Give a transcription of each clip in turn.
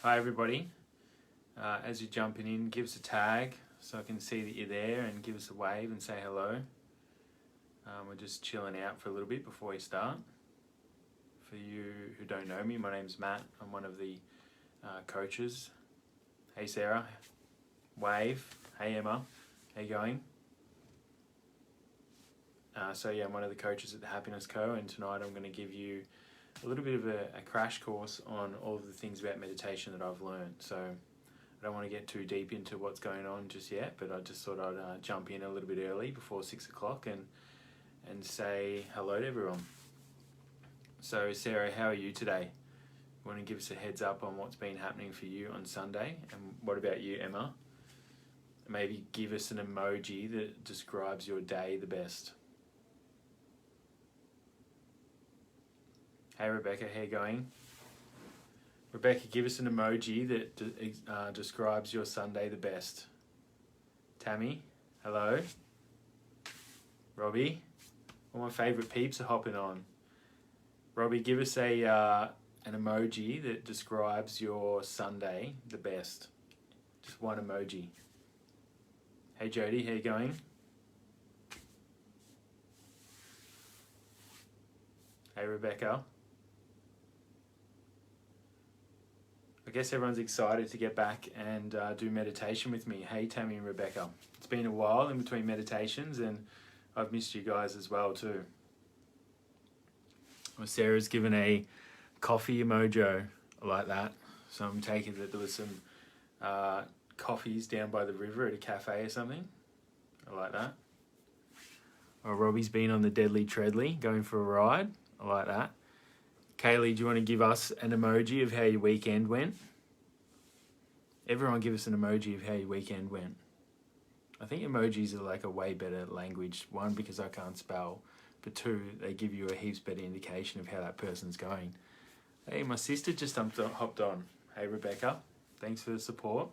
Hi everybody. As you're jumping in, give us a tag so I can see that you're there and give us a wave and say hello. We're just chilling out for a little bit before we start. For you who don't know me, my name's Matt. I'm one of the coaches. Hey Sarah. Wave. Hey Emma. How you going? I'm one of the coaches at the Happiness Co, and tonight I'm going to give you a little bit of a crash course on all of the things about meditation that I've learned. So I don't want to get too deep into what's going on just yet, but I just thought I'd jump in a little bit early before 6 o'clock and say hello to everyone. So Sarah, how are you today? You want to give us a heads up on what's been happening for you on Sunday? And what about you, Emma? Maybe give us an emoji that describes your day the best. Hey Rebecca, how you going? Rebecca, give us an emoji that describes your Sunday the best. Tammy, hello. Robbie, all my favourite peeps are hopping on. Robbie, give us an emoji that describes your Sunday the best. Just one emoji. Hey Jody, how you going? Hey Rebecca. I guess everyone's excited to get back and do meditation with me. Hey Tammy and Rebecca. It's been a while in between meditations and I've missed you guys as well too. Well, Sarah's given a coffee emoji. I like that. So I'm taking that there was some coffees down by the river at a cafe or something. I like that. Oh, Robbie's been on the Deadly Treadly going for a ride. I like that. Kaylee, do you want to give us an emoji of how your weekend went? Everyone give us an emoji of how your weekend went. I think emojis are like a way better language. One, because I can't spell, but two, they give you a heaps better indication of how that person's going. Hey, my sister just hopped on. Hey, Rebecca, thanks for the support.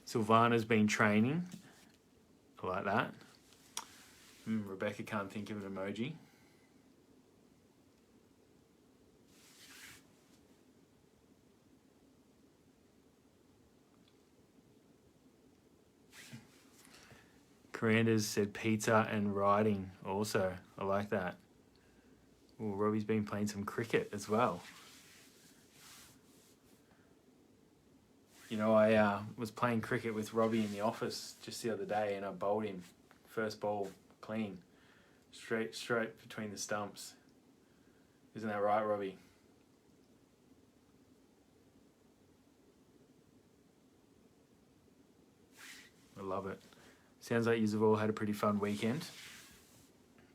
Silvana's been training. I like that. Rebecca can't think of an emoji. Coranda's said pizza and riding also. I like that. Oh, Robbie's been playing some cricket as well. You know, I was playing cricket with Robbie in the office just the other day and I bowled him. First ball, clean. Straight between the stumps. Isn't that right, Robbie? I love it. Sounds like you've all had a pretty fun weekend.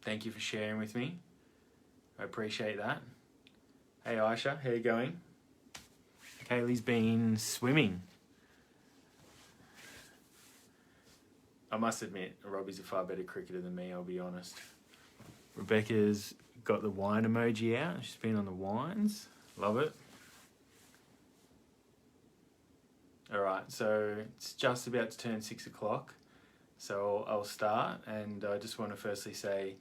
Thank you for sharing with me. I appreciate that. Hey Aisha, how you going? Kaylee's been swimming. I must admit, Robbie's a far better cricketer than me, I'll be honest. Rebecca's got the wine emoji out. She's been on the wines. Love it. All right, so it's just about to turn 6 o'clock. So I'll start, and I just want to firstly say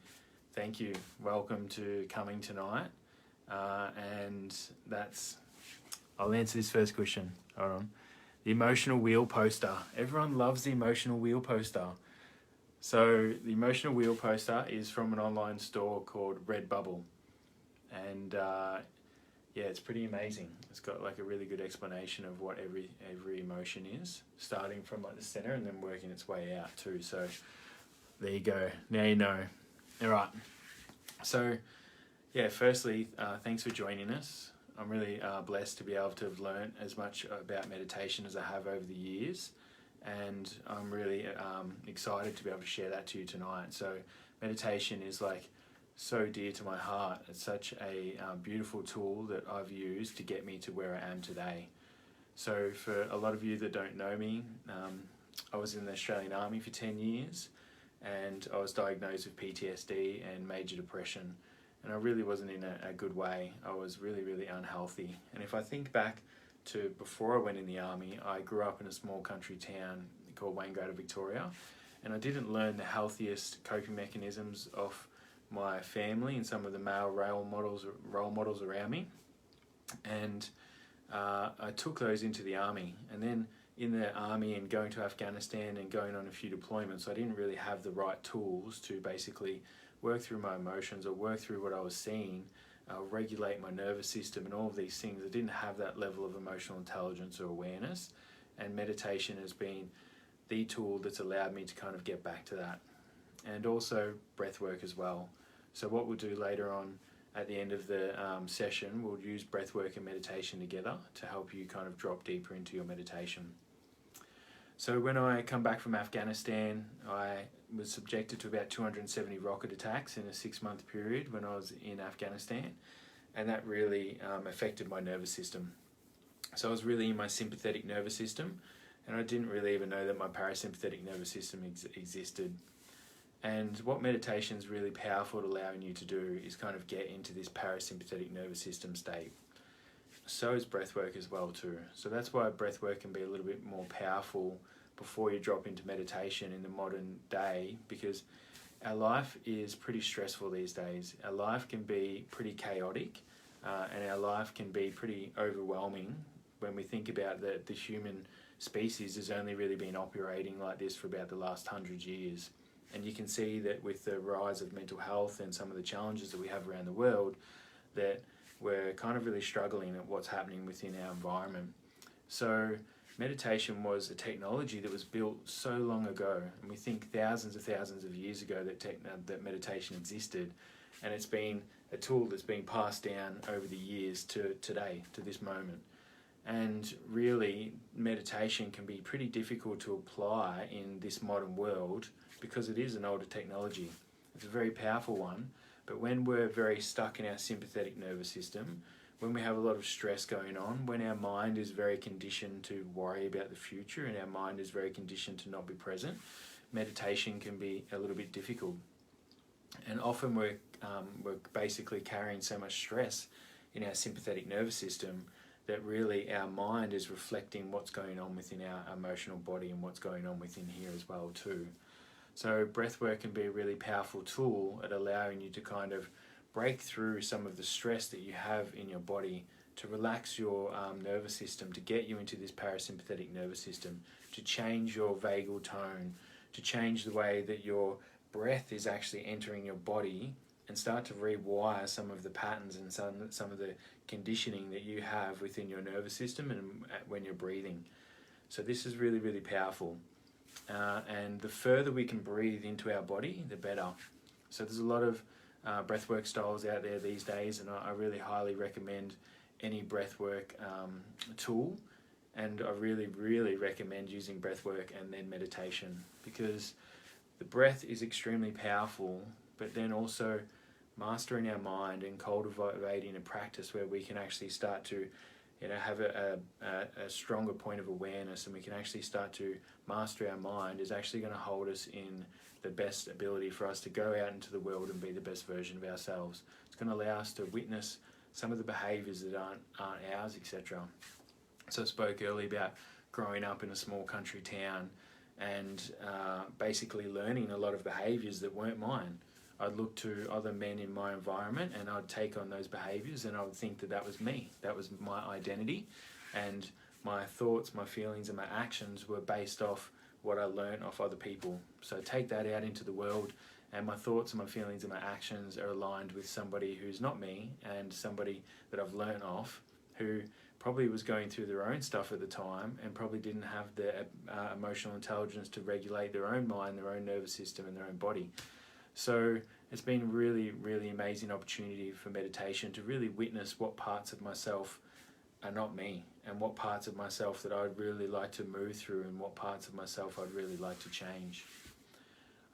thank you. Welcome to coming tonight. I'll answer this first question. Hold on. The emotional wheel poster. Everyone loves the emotional wheel poster. So the emotional wheel poster is from an online store called Redbubble. And it's pretty amazing. It's got like a really good explanation of what every emotion is, starting from like the center and then working its way out too. So there you go. Now you know. All right. So firstly, thanks for joining us. I'm really blessed to be able to have learned as much about meditation as I have over the years. And I'm really excited to be able to share that to you tonight. So meditation is like so dear to my heart. It's such a beautiful tool that I've used to get me to where I am today. So for a lot of you that don't know me, I was in the Australian Army for 10 years and I was diagnosed with PTSD and major depression. And I really wasn't in a good way. I was really, really unhealthy. And if I think back to before I went in the Army, I grew up in a small country town called Wangaratta, Victoria. And I didn't learn the healthiest coping mechanisms of my family and some of the male role models around me. And I took those into the army, and then in the army and going to Afghanistan and going on a few deployments, I didn't really have the right tools to basically work through my emotions or work through what I was seeing, regulate my nervous system and all of these things. I didn't have that level of emotional intelligence or awareness, and meditation has been the tool that's allowed me to kind of get back to that. And also breath work as well. So what we'll do later on at the end of the session, we'll use breath work and meditation together to help you kind of drop deeper into your meditation. So when I come back from Afghanistan, I was subjected to about 270 rocket attacks in a 6-month period when I was in Afghanistan, and that really affected my nervous system. So I was really in my sympathetic nervous system, and I didn't really even know that my parasympathetic nervous system existed. And what meditation is really powerful at allowing you to do is kind of get into this parasympathetic nervous system state. So is breath work as well too. So that's why breath work can be a little bit more powerful before you drop into meditation in the modern day, because our life is pretty stressful these days. Our life can be pretty chaotic, and our life can be pretty overwhelming when we think about that the human species has only really been operating like this for about the last 100 years. And you can see that with the rise of mental health and some of the challenges that we have around the world, that we're kind of really struggling at what's happening within our environment. So meditation was a technology that was built so long ago, and we think thousands of years ago that meditation existed, and it's been a tool that's been passed down over the years to today, to this moment. And really, meditation can be pretty difficult to apply in this modern world because it is an older technology. It's a very powerful one, but when we're very stuck in our sympathetic nervous system, when we have a lot of stress going on, when our mind is very conditioned to worry about the future and our mind is very conditioned to not be present, meditation can be a little bit difficult. And often we're basically carrying so much stress in our sympathetic nervous system that really our mind is reflecting what's going on within our emotional body and what's going on within here as well too. So breathwork can be a really powerful tool at allowing you to kind of break through some of the stress that you have in your body, to relax your nervous system, to get you into this parasympathetic nervous system, to change your vagal tone, to change the way that your breath is actually entering your body, and start to rewire some of the patterns and some of the conditioning that you have within your nervous system and when you're breathing. So this is really, really powerful. And the further we can breathe into our body, the better. So there's a lot of breathwork styles out there these days, and I really highly recommend any breathwork tool. And I really, really recommend using breathwork and then meditation, because the breath is extremely powerful, but then also mastering our mind and cultivating a practice where we can actually start to have a stronger point of awareness, and we can actually start to master our mind, is actually going to hold us in the best ability for us to go out into the world and be the best version of ourselves. It's going to allow us to witness some of the behaviours that aren't ours, etc. So I spoke earlier about growing up in a small country town and basically learning a lot of behaviours that weren't mine. I'd look to other men in my environment and I'd take on those behaviours, and I would think that that was me. That was my identity, and my thoughts, my feelings and my actions were based off what I learned off other people. So take that out into the world, and my thoughts and my feelings and my actions are aligned with somebody who's not me, and somebody that I've learned off who probably was going through their own stuff at the time and probably didn't have the emotional intelligence to regulate their own mind, their own nervous system and their own body. So it's been a really, really amazing opportunity for meditation to really witness what parts of myself are not me, and what parts of myself that I'd really like to move through, and what parts of myself I'd really like to change.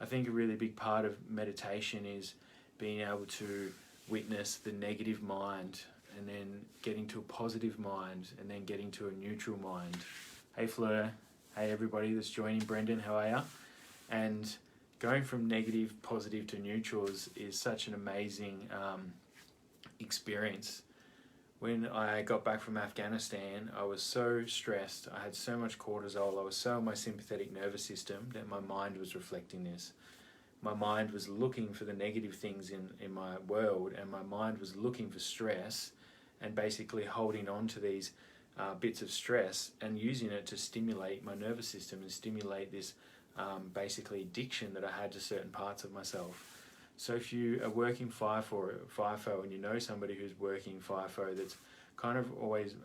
I think a really big part of meditation is being able to witness the negative mind, and then getting to a positive mind, and then getting to a neutral mind. Hey Fleur, hey everybody that's joining. Brendan, how are you? And going from negative, positive to neutral is such an amazing experience. When I got back from Afghanistan, I was so stressed. I had so much cortisol. I was so in my sympathetic nervous system that my mind was reflecting this. My mind was looking for the negative things in my world, and my mind was looking for stress, and basically holding on to these bits of stress and using it to stimulate my nervous system and stimulate this basically addiction that I had to certain parts of myself. So if you are working FIFO and you know somebody who's working FIFO that's kind of always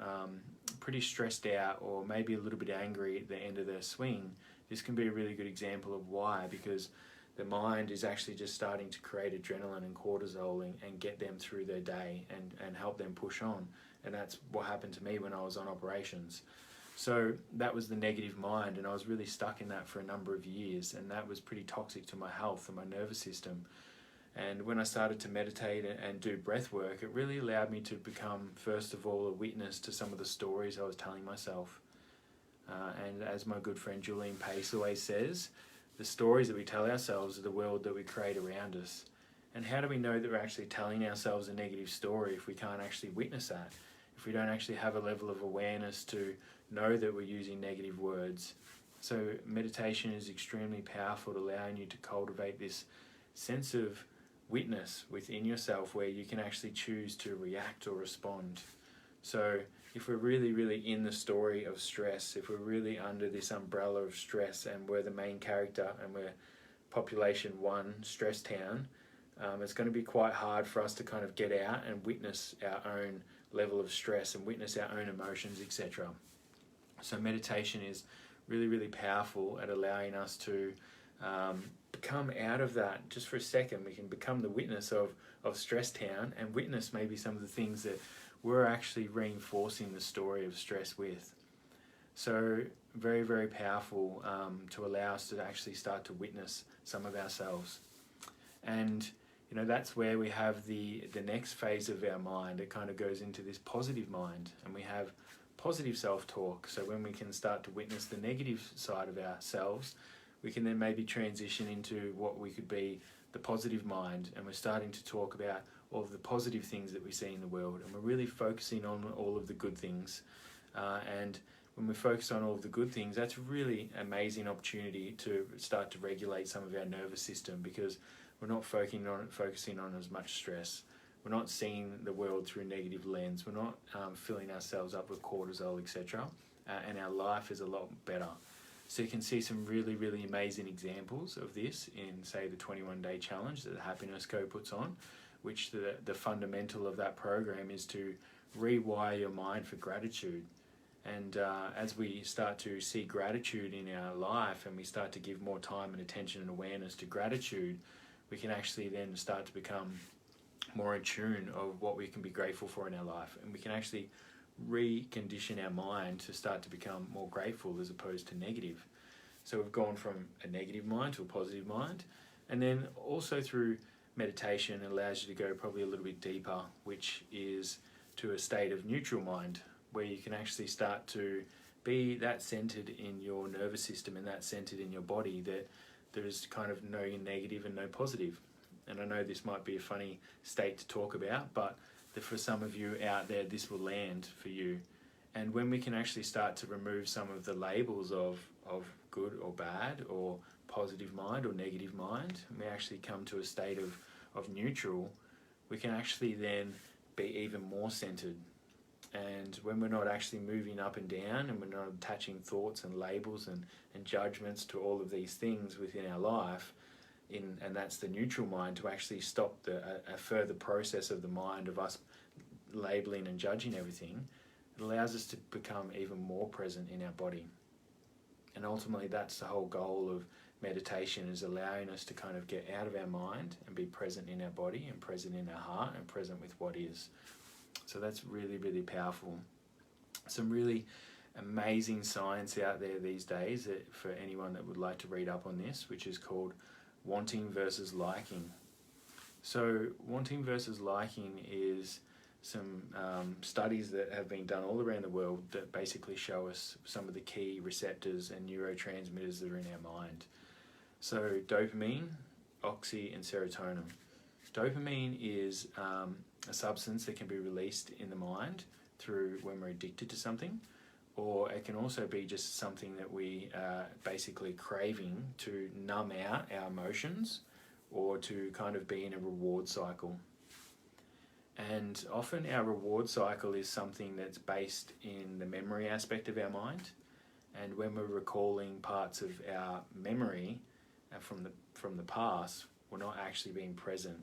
pretty stressed out or maybe a little bit angry at the end of their swing, this can be a really good example of why, because the mind is actually just starting to create adrenaline and cortisol and get them through their day and help them push on. And that's what happened to me when I was on operations. So that was the negative mind, and I was really stuck in that for a number of years, and that was pretty toxic to my health and my nervous system. And when I started to meditate and do breath work, it really allowed me to become, first of all, a witness to some of the stories I was telling myself. And as my good friend Julian Pace always says, the stories that we tell ourselves are the world that we create around us. And how do we know that we're actually telling ourselves a negative story if we can't actually witness that? If we don't actually have a level of awareness to know that we're using negative words. So meditation is extremely powerful at allowing you to cultivate this sense of witness within yourself where you can actually choose to react or respond. So if we're really, really in the story of stress, if we're really under this umbrella of stress and we're the main character and we're population 1 stress town, it's going to be quite hard for us to kind of get out and witness our own level of stress and witness our own emotions, etc. So meditation is really, really powerful at allowing us to come out of that just for a second. We can become the witness of stress town and witness maybe some of the things that we're actually reinforcing the story of stress with. So very, very powerful to allow us to actually start to witness some of ourselves. And you know, that's where we have the next phase of our mind. It kind of goes into this positive mind, and we have positive self-talk. So when we can start to witness the negative side of ourselves, we can then maybe transition into what we could be the positive mind, and we're starting to talk about all of the positive things that we see in the world, and we're really focusing on all of the good things. And when we focus on all of the good things, that's a really amazing opportunity to start to regulate some of our nervous system, because we're not focusing on as much stress. We're not seeing the world through a negative lens. We're not filling ourselves up with cortisol, etc. And our life is a lot better. So you can see some really, really amazing examples of this in, say, the 21-day challenge that the Happiness Co puts on, which the fundamental of that program is to rewire your mind for gratitude. And as we start to see gratitude in our life and we start to give more time and attention and awareness to gratitude, we can actually then start to become more in tune of what we can be grateful for in our life. And we can actually recondition our mind to start to become more grateful as opposed to negative. So we've gone from a negative mind to a positive mind. And then also through meditation, it allows you to go probably a little bit deeper, which is to a state of neutral mind, where you can actually start to be that centered in your nervous system and that centered in your body, that there is kind of no negative and no positive. And I know this might be a funny state to talk about, but for some of you out there, this will land for you. And when we can actually start to remove some of the labels of good or bad or positive mind or negative mind, and we actually come to a state of neutral, we can actually then be even more centered. And when we're not actually moving up and down and we're not attaching thoughts and labels and judgments to all of these things within our life, and that's the neutral mind, to actually stop a further process of the mind of us labeling and judging everything, it allows us to become even more present in our body. And ultimately that's the whole goal of meditation, is allowing us to kind of get out of our mind and be present in our body and present in our heart and present with what is. So that's really, really powerful. Some really amazing science out there these days for anyone that would like to read up on this, which is called wanting versus liking. So wanting versus liking is some studies that have been done all around the world that basically show us some of the key receptors and neurotransmitters that are in our mind. So dopamine, oxy, and serotonin. Dopamine is a substance that can be released in the mind through when we're addicted to something, or it can also be just something that we are basically craving to numb out our emotions or to kind of be in a reward cycle. And often our reward cycle is something that's based in the memory aspect of our mind. And when we're recalling parts of our memory from the past, we're not actually being present.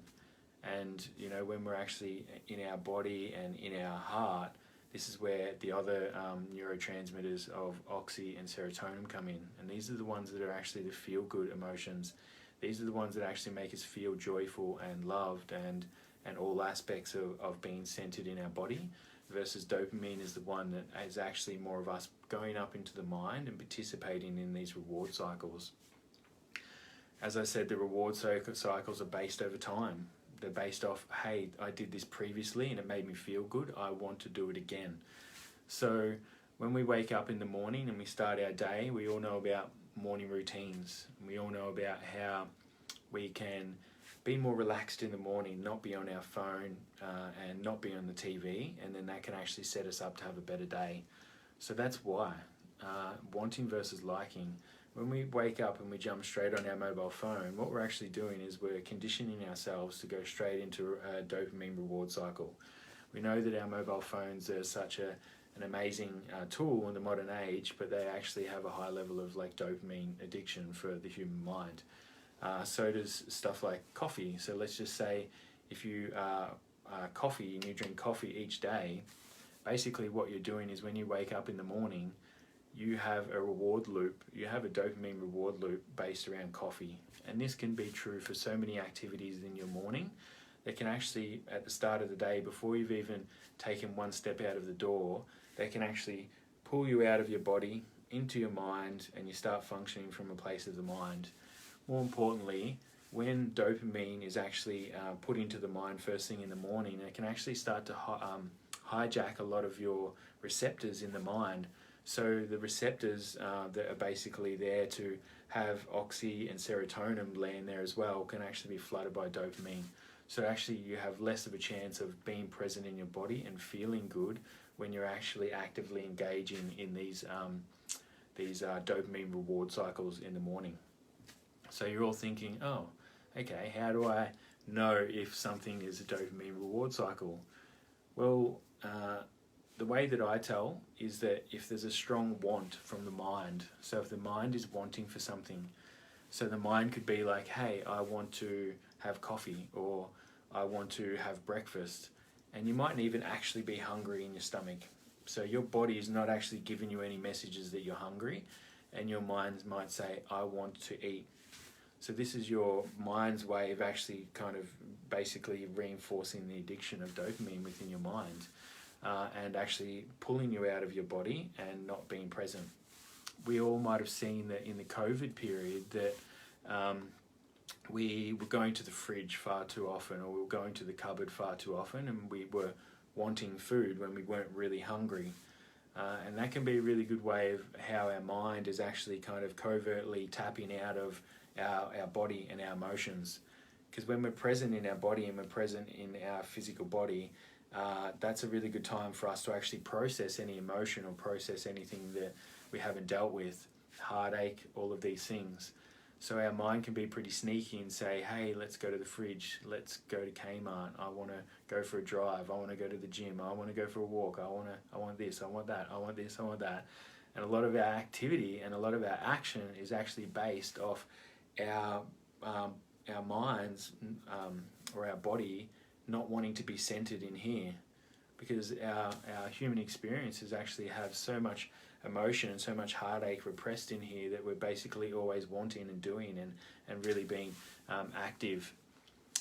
And when we're actually in our body and in our heart, this is where the other neurotransmitters of oxy and serotonin come in. And these are the ones that are actually the feel-good emotions. These are the ones that actually make us feel joyful and loved and all aspects of being centered in our body, versus dopamine is the one that is actually more of us going up into the mind and participating in these reward cycles. As I said, the reward cycles are based over time. They're based off, hey, I did this previously and it made me feel good, I want to do it again. So when we wake up in the morning and we start our day, we all know about morning routines. We all know about how we can be more relaxed in the morning, not be on our phone and not be on the TV, and then that can actually set us up to have a better day. So that's why, wanting versus liking. When we wake up and we jump straight on our mobile phone, what we're actually doing is we're conditioning ourselves to go straight into a dopamine reward cycle. We know that our mobile phones are such an amazing tool in the modern age, but they actually have a high level of dopamine addiction for the human mind. So does stuff like coffee. So let's just say if you coffee and you drink coffee each day, basically what you're doing is when you wake up in the morning, you have a reward loop, you have a dopamine reward loop based around coffee. And this can be true for so many activities in your morning that can actually, at the start of the day, before you've even taken one step out of the door, they can actually pull you out of your body into your mind, and you start functioning from a place of the mind. More importantly, when dopamine is actually put into the mind first thing in the morning, it can actually start to hijack a lot of your receptors in the mind. So the receptors that are basically there to have oxy and serotonin land there as well can actually be flooded by dopamine. So actually you have less of a chance of being present in your body and feeling good when you're actually actively engaging in these dopamine reward cycles in the morning. So you're all thinking, oh, okay, how do I know if something is a dopamine reward cycle? Well, the way that I tell is that if there's a strong want from the mind, so if the mind is wanting for something, so the mind could be like, hey, I want to have coffee, or I want to have breakfast, and you mightn't even actually be hungry in your stomach. So your body is not actually giving you any messages that you're hungry, and your mind might say, I want to eat. So this is your mind's way of actually kind of basically reinforcing the addiction of dopamine within your mind. And actually pulling you out of your body and not being present. We all might have seen that in the COVID period that we were going to the fridge far too often, or we were going to the cupboard far too often, and we were wanting food when we weren't really hungry. And that can be a really good way of how our mind is actually kind of covertly tapping out of our body and our emotions. Because when we're present in our body and we're present in our physical body, that's a really good time for us to actually process any emotion or process anything that we haven't dealt with, heartache, all of these things. So our mind can be pretty sneaky and say, hey, let's go to the fridge, let's go to Kmart, I want to go for a drive, I want to go to the gym, I want to go for a walk, I want this, I want that, I want this, I want that. And a lot of our activity and a lot of our action is actually based off our minds or our body not wanting to be centered in here, because our human experiences actually have so much emotion and so much heartache repressed in here that we're basically always wanting and doing and really being active.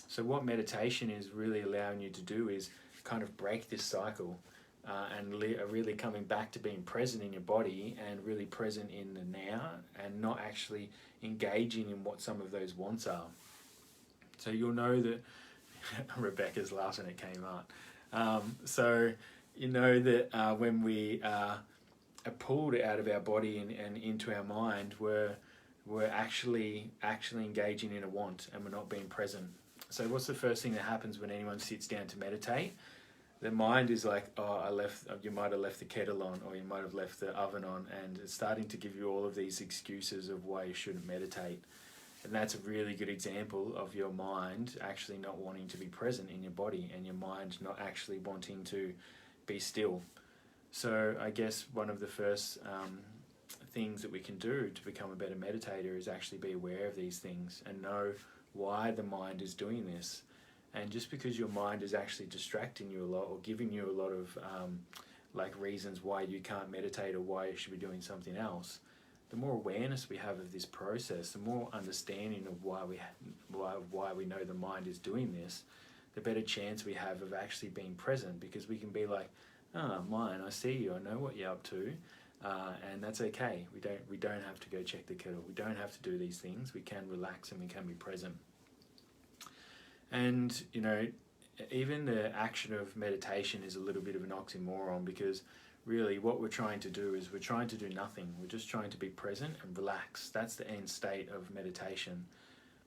So what meditation is really allowing you to do is kind of break this cycle and really coming back to being present in your body and really present in the now, and not actually engaging in what some of those wants are. So you'll know that Rebecca's laughing at Kmart. So you know that when we are pulled out of our body and into our mind, we're actually engaging in a want, and we're not being present. So what's the first thing that happens when anyone sits down to meditate? The mind is like, oh, you might have left the kettle on, or you might have left the oven on, and it's starting to give you all of these excuses of why you shouldn't meditate. And that's a really good example of your mind actually not wanting to be present in your body, and your mind not actually wanting to be still. So I guess one of the first things that we can do to become a better meditator is actually be aware of these things and know why the mind is doing this. And just because your mind is actually distracting you a lot or giving you a lot of reasons why you can't meditate or why you should be doing something else, the more awareness we have of this process, the more understanding of why we know the mind is doing this, the better chance we have of actually being present, because we can be like, mind, I see you, I know what you're up to, and that's okay. We don't have to go check the kettle. We don't have to do these things. We can relax and we can be present. And even the action of meditation is a little bit of an oxymoron, because really what we're trying to do is we're trying to do nothing. We're just trying to be present and relax. That's the end state of meditation.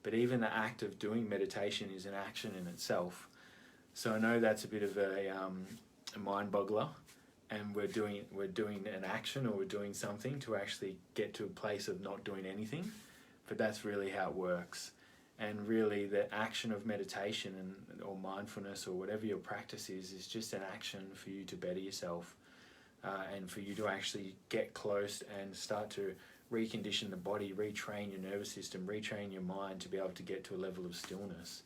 But even the act of doing meditation is an action in itself. So I know that's a bit of a mind boggler, and we're doing an action, or we're doing something to actually get to a place of not doing anything. But that's really how it works. And really the action of meditation or mindfulness or whatever your practice is just an action for you to better yourself. And for you to actually get close and start to recondition the body, retrain your nervous system, retrain your mind to be able to get to a level of stillness.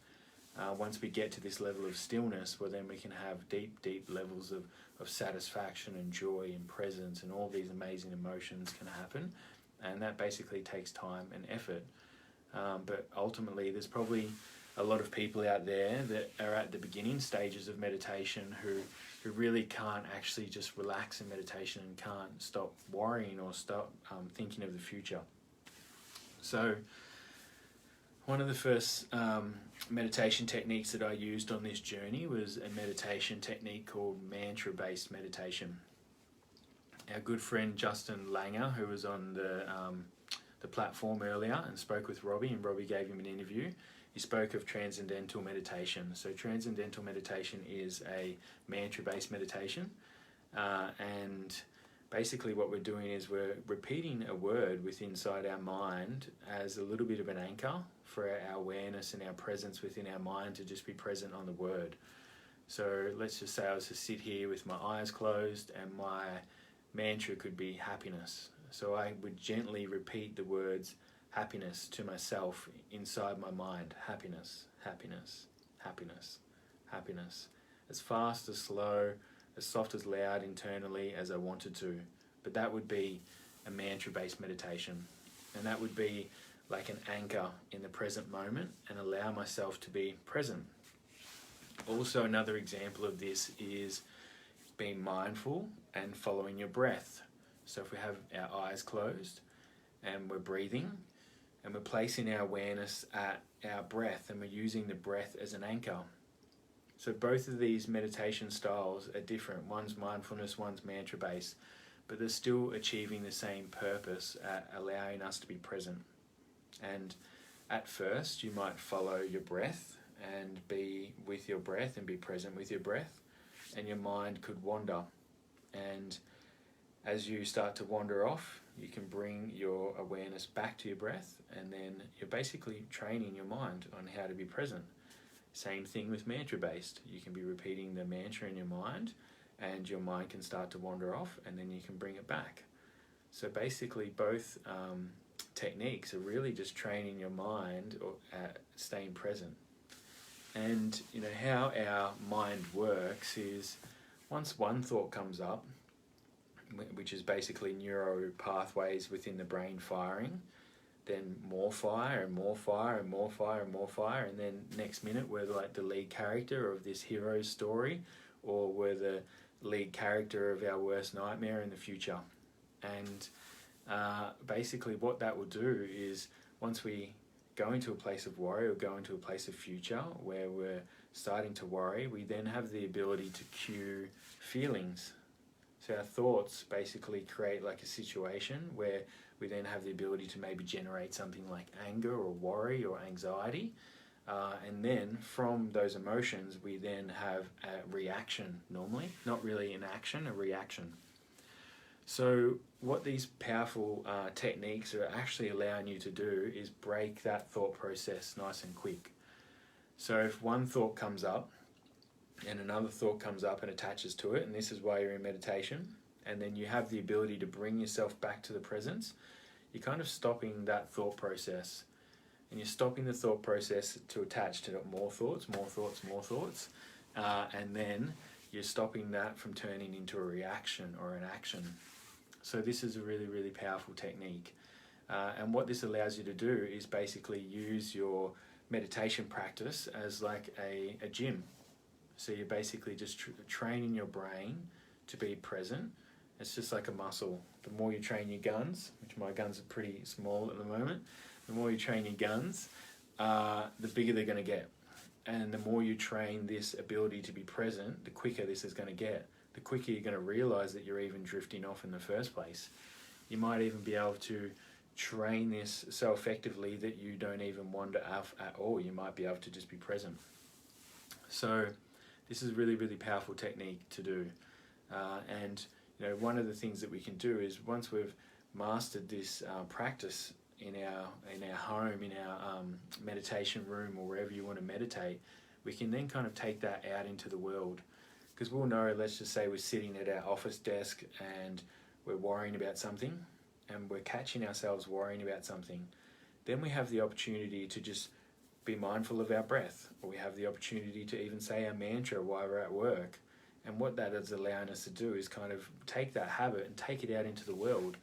Once we get to this level of stillness, well, then we can have deep levels of satisfaction and joy and presence, and all these amazing emotions can happen. And that basically takes time and effort. But ultimately, there's probably a lot of people out there that are at the beginning stages of meditation who really can't actually just relax in meditation and can't stop worrying or stop thinking of the future. So one of the first meditation techniques that I used on this journey was a meditation technique called mantra-based meditation. Our good friend Justin Langer, who was on the platform earlier and spoke with Robbie, and Robbie gave him an interview, he spoke of transcendental meditation. So transcendental meditation is a mantra-based meditation, and basically what we're doing is we're repeating a word inside our mind as a little bit of an anchor for our awareness and our presence within our mind to just be present on the word. So let's just say I was to sit here with my eyes closed, and my mantra could be happiness. So I would gently repeat the words happiness to myself inside my mind. Happiness, happiness, happiness, happiness. As fast, as slow, as soft, as loud internally as I wanted to. But that would be a mantra-based meditation. And that would be like an anchor in the present moment and allow myself to be present. Also, another example of this is being mindful and following your breath. So if we have our eyes closed and we're breathing and we're placing our awareness at our breath, and we're using the breath as an anchor. So both of these meditation styles are different. One's mindfulness, one's mantra-based, but they're still achieving the same purpose at allowing us to be present. And at first, you might follow your breath and be with your breath and be present with your breath, and your mind could wander. And as you start to wander off, you can bring your awareness back to your breath, and then you're basically training your mind on how to be present. Same thing with mantra-based. You can be repeating the mantra in your mind, and your mind can start to wander off, and then you can bring it back. So basically both techniques are really just training your mind at staying present. And how our mind works is, once one thought comes up, which is basically neuro pathways within the brain firing, then more fire and more fire and more fire and more fire, and then next minute we're like the lead character of this hero's story, or we're the lead character of our worst nightmare in the future. And basically what that will do is, once we go into a place of worry or go into a place of future where we're starting to worry, we then have the ability to cue feelings. So our thoughts basically create like a situation where we then have the ability to maybe generate something like anger or worry or anxiety. And then from those emotions, we then have a reaction normally, not really an action, a reaction. So what these powerful techniques are actually allowing you to do is break that thought process nice and quick. So if one thought comes up and another thought comes up and attaches to it, and this is why you're in meditation, and then you have the ability to bring yourself back to the presence, you're kind of stopping that thought process. And you're stopping the thought process to attach to more thoughts, more thoughts, more thoughts. And then you're stopping that from turning into a reaction or an action. So this is a really, really powerful technique. And what this allows you to do is basically use your meditation practice as like a gym. So you're basically just training your brain to be present. It's just like a muscle. The more you train your guns, which my guns are pretty small at the moment, the more you train your guns, the bigger they're going to get. And the more you train this ability to be present, the quicker this is going to get. The quicker you're going to realize that you're even drifting off in the first place. You might even be able to train this so effectively that you don't even wander off at all. You might be able to just be present. So this is a really, really powerful technique to do. And you know, one of the things that we can do is once we've mastered this practice in our home, in our meditation room, or wherever you want to meditate, we can then kind of take that out into the world. Because we'll know, let's just say we're sitting at our office desk and we're worrying about something, and we're catching ourselves worrying about something. Then we have the opportunity to just be mindful of our breath, or we have the opportunity to even say our mantra while we're at work. And what that is allowing us to do is kind of take that habit and take it out into the world.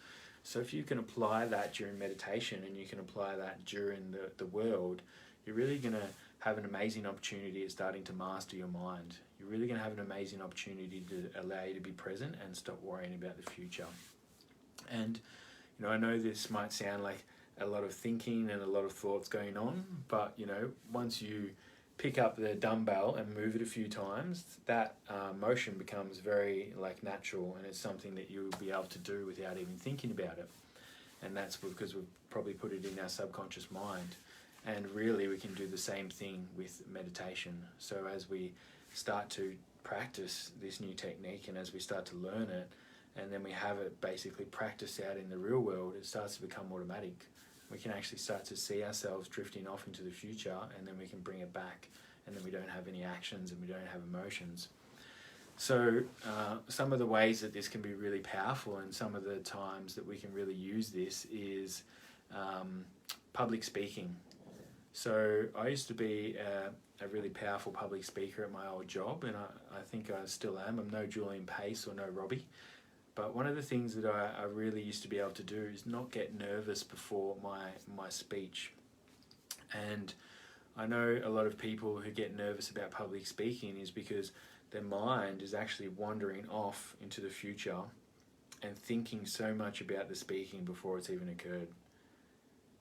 So if you can apply that during meditation and you can apply that during the world, you're really going to have an amazing opportunity at starting to master your mind. You're really going to have an amazing opportunity to allow you to be present and stop worrying about the future. And you know, I know this might sound like a lot of thinking and a lot of thoughts going on, but you know, once you pick up the dumbbell and move it a few times, that motion becomes very like natural, and it's something that you'll be able to do without even thinking about it. And that's because we've probably put it in our subconscious mind. And really we can do the same thing with meditation. So as we start to practice this new technique, and as we start to learn it, and then we have it basically practiced out in the real world, it starts to become automatic. We can actually start to see ourselves drifting off into the future, and then we can bring it back, and then we don't have any actions and we don't have emotions. So some of the ways that this can be really powerful, and some of the times that we can really use this, is public speaking. So I used to be a really powerful public speaker at my old job, and I think I still am. I'm no Julian Pace or no Robbie. But one of the things that I really used to be able to do is not get nervous before my speech. And I know a lot of people who get nervous about public speaking is because their mind is actually wandering off into the future and thinking so much about the speaking before it's even occurred.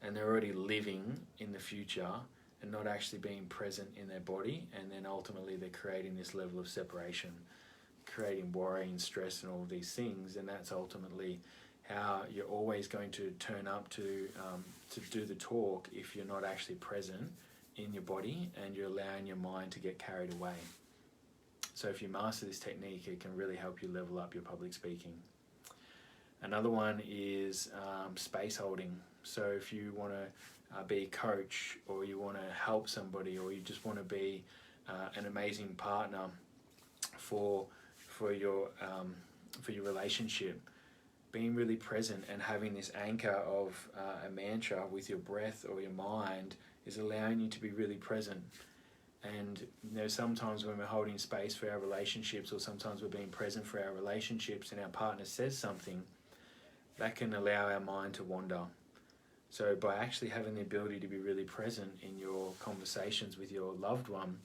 And they're already living in the future and not actually being present in their body, and then ultimately they're creating this level of separation, creating worry and stress and all of these things. And that's ultimately how you're always going to turn up to do the talk if you're not actually present in your body and you're allowing your mind to get carried away. So if you master this technique, it can really help you level up your public speaking. Another one is space holding. So if you want to be a coach, or you want to help somebody, or you just want to be an amazing partner for your relationship, being really present and having this anchor of a mantra with your breath or your mind is allowing you to be really present. And you know, sometimes when we're holding space for our relationships, or sometimes we're being present for our relationships, and our partner says something, that can allow our mind to wander. So by actually having the ability to be really present in your conversations with your loved one,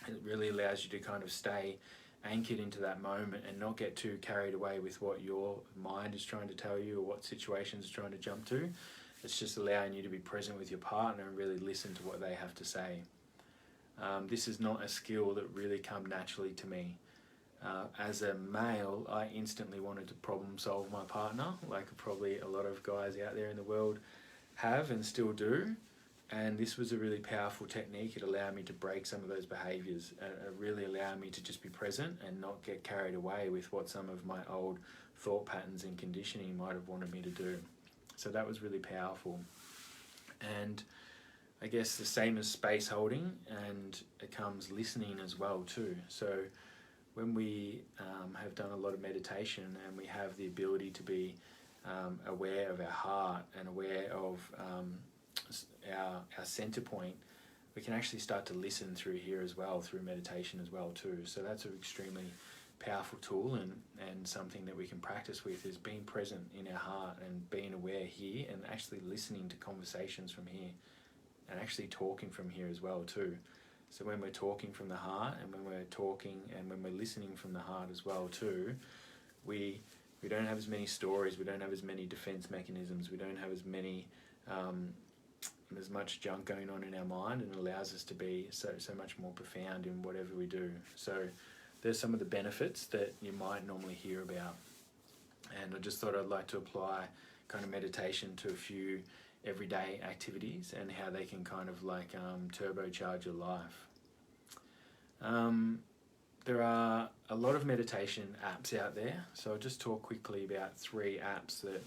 it really allows you to kind of stay anchored into that moment and not get too carried away with what your mind is trying to tell you or what situations it's trying to jump to. It's just allowing you to be present with your partner and really listen to what they have to say. This is not a skill that really come naturally to me. As a male, I instantly wanted to problem solve my partner, like probably a lot of guys out there in the world have and still do. And this was a really powerful technique. It allowed me to break some of those behaviors, and it really allowed me to just be present and not get carried away with what some of my old thought patterns and conditioning might have wanted me to do. So that was really powerful. And I guess the same as space holding, and it comes listening as well too. So when we have done a lot of meditation and we have the ability to be aware of our heart and aware of our center point, we can actually start to listen through here as well, through meditation as well too. So that's an extremely powerful tool, and something that we can practice with is being present in our heart and being aware here, and actually listening to conversations from here, and actually talking from here as well too. So when we're talking from the heart, and when we're talking and when we're listening from the heart as well too, we don't have as many stories, we don't have as many defense mechanisms, we don't have as many there's much junk going on in our mind, and it allows us to be so much more profound in whatever we do. So there's some of the benefits that you might normally hear about. And I just thought I'd like to apply kind of meditation to a few everyday activities and how they can kind of like turbocharge your life. There are a lot of meditation apps out there, so I'll just talk quickly about 3 apps that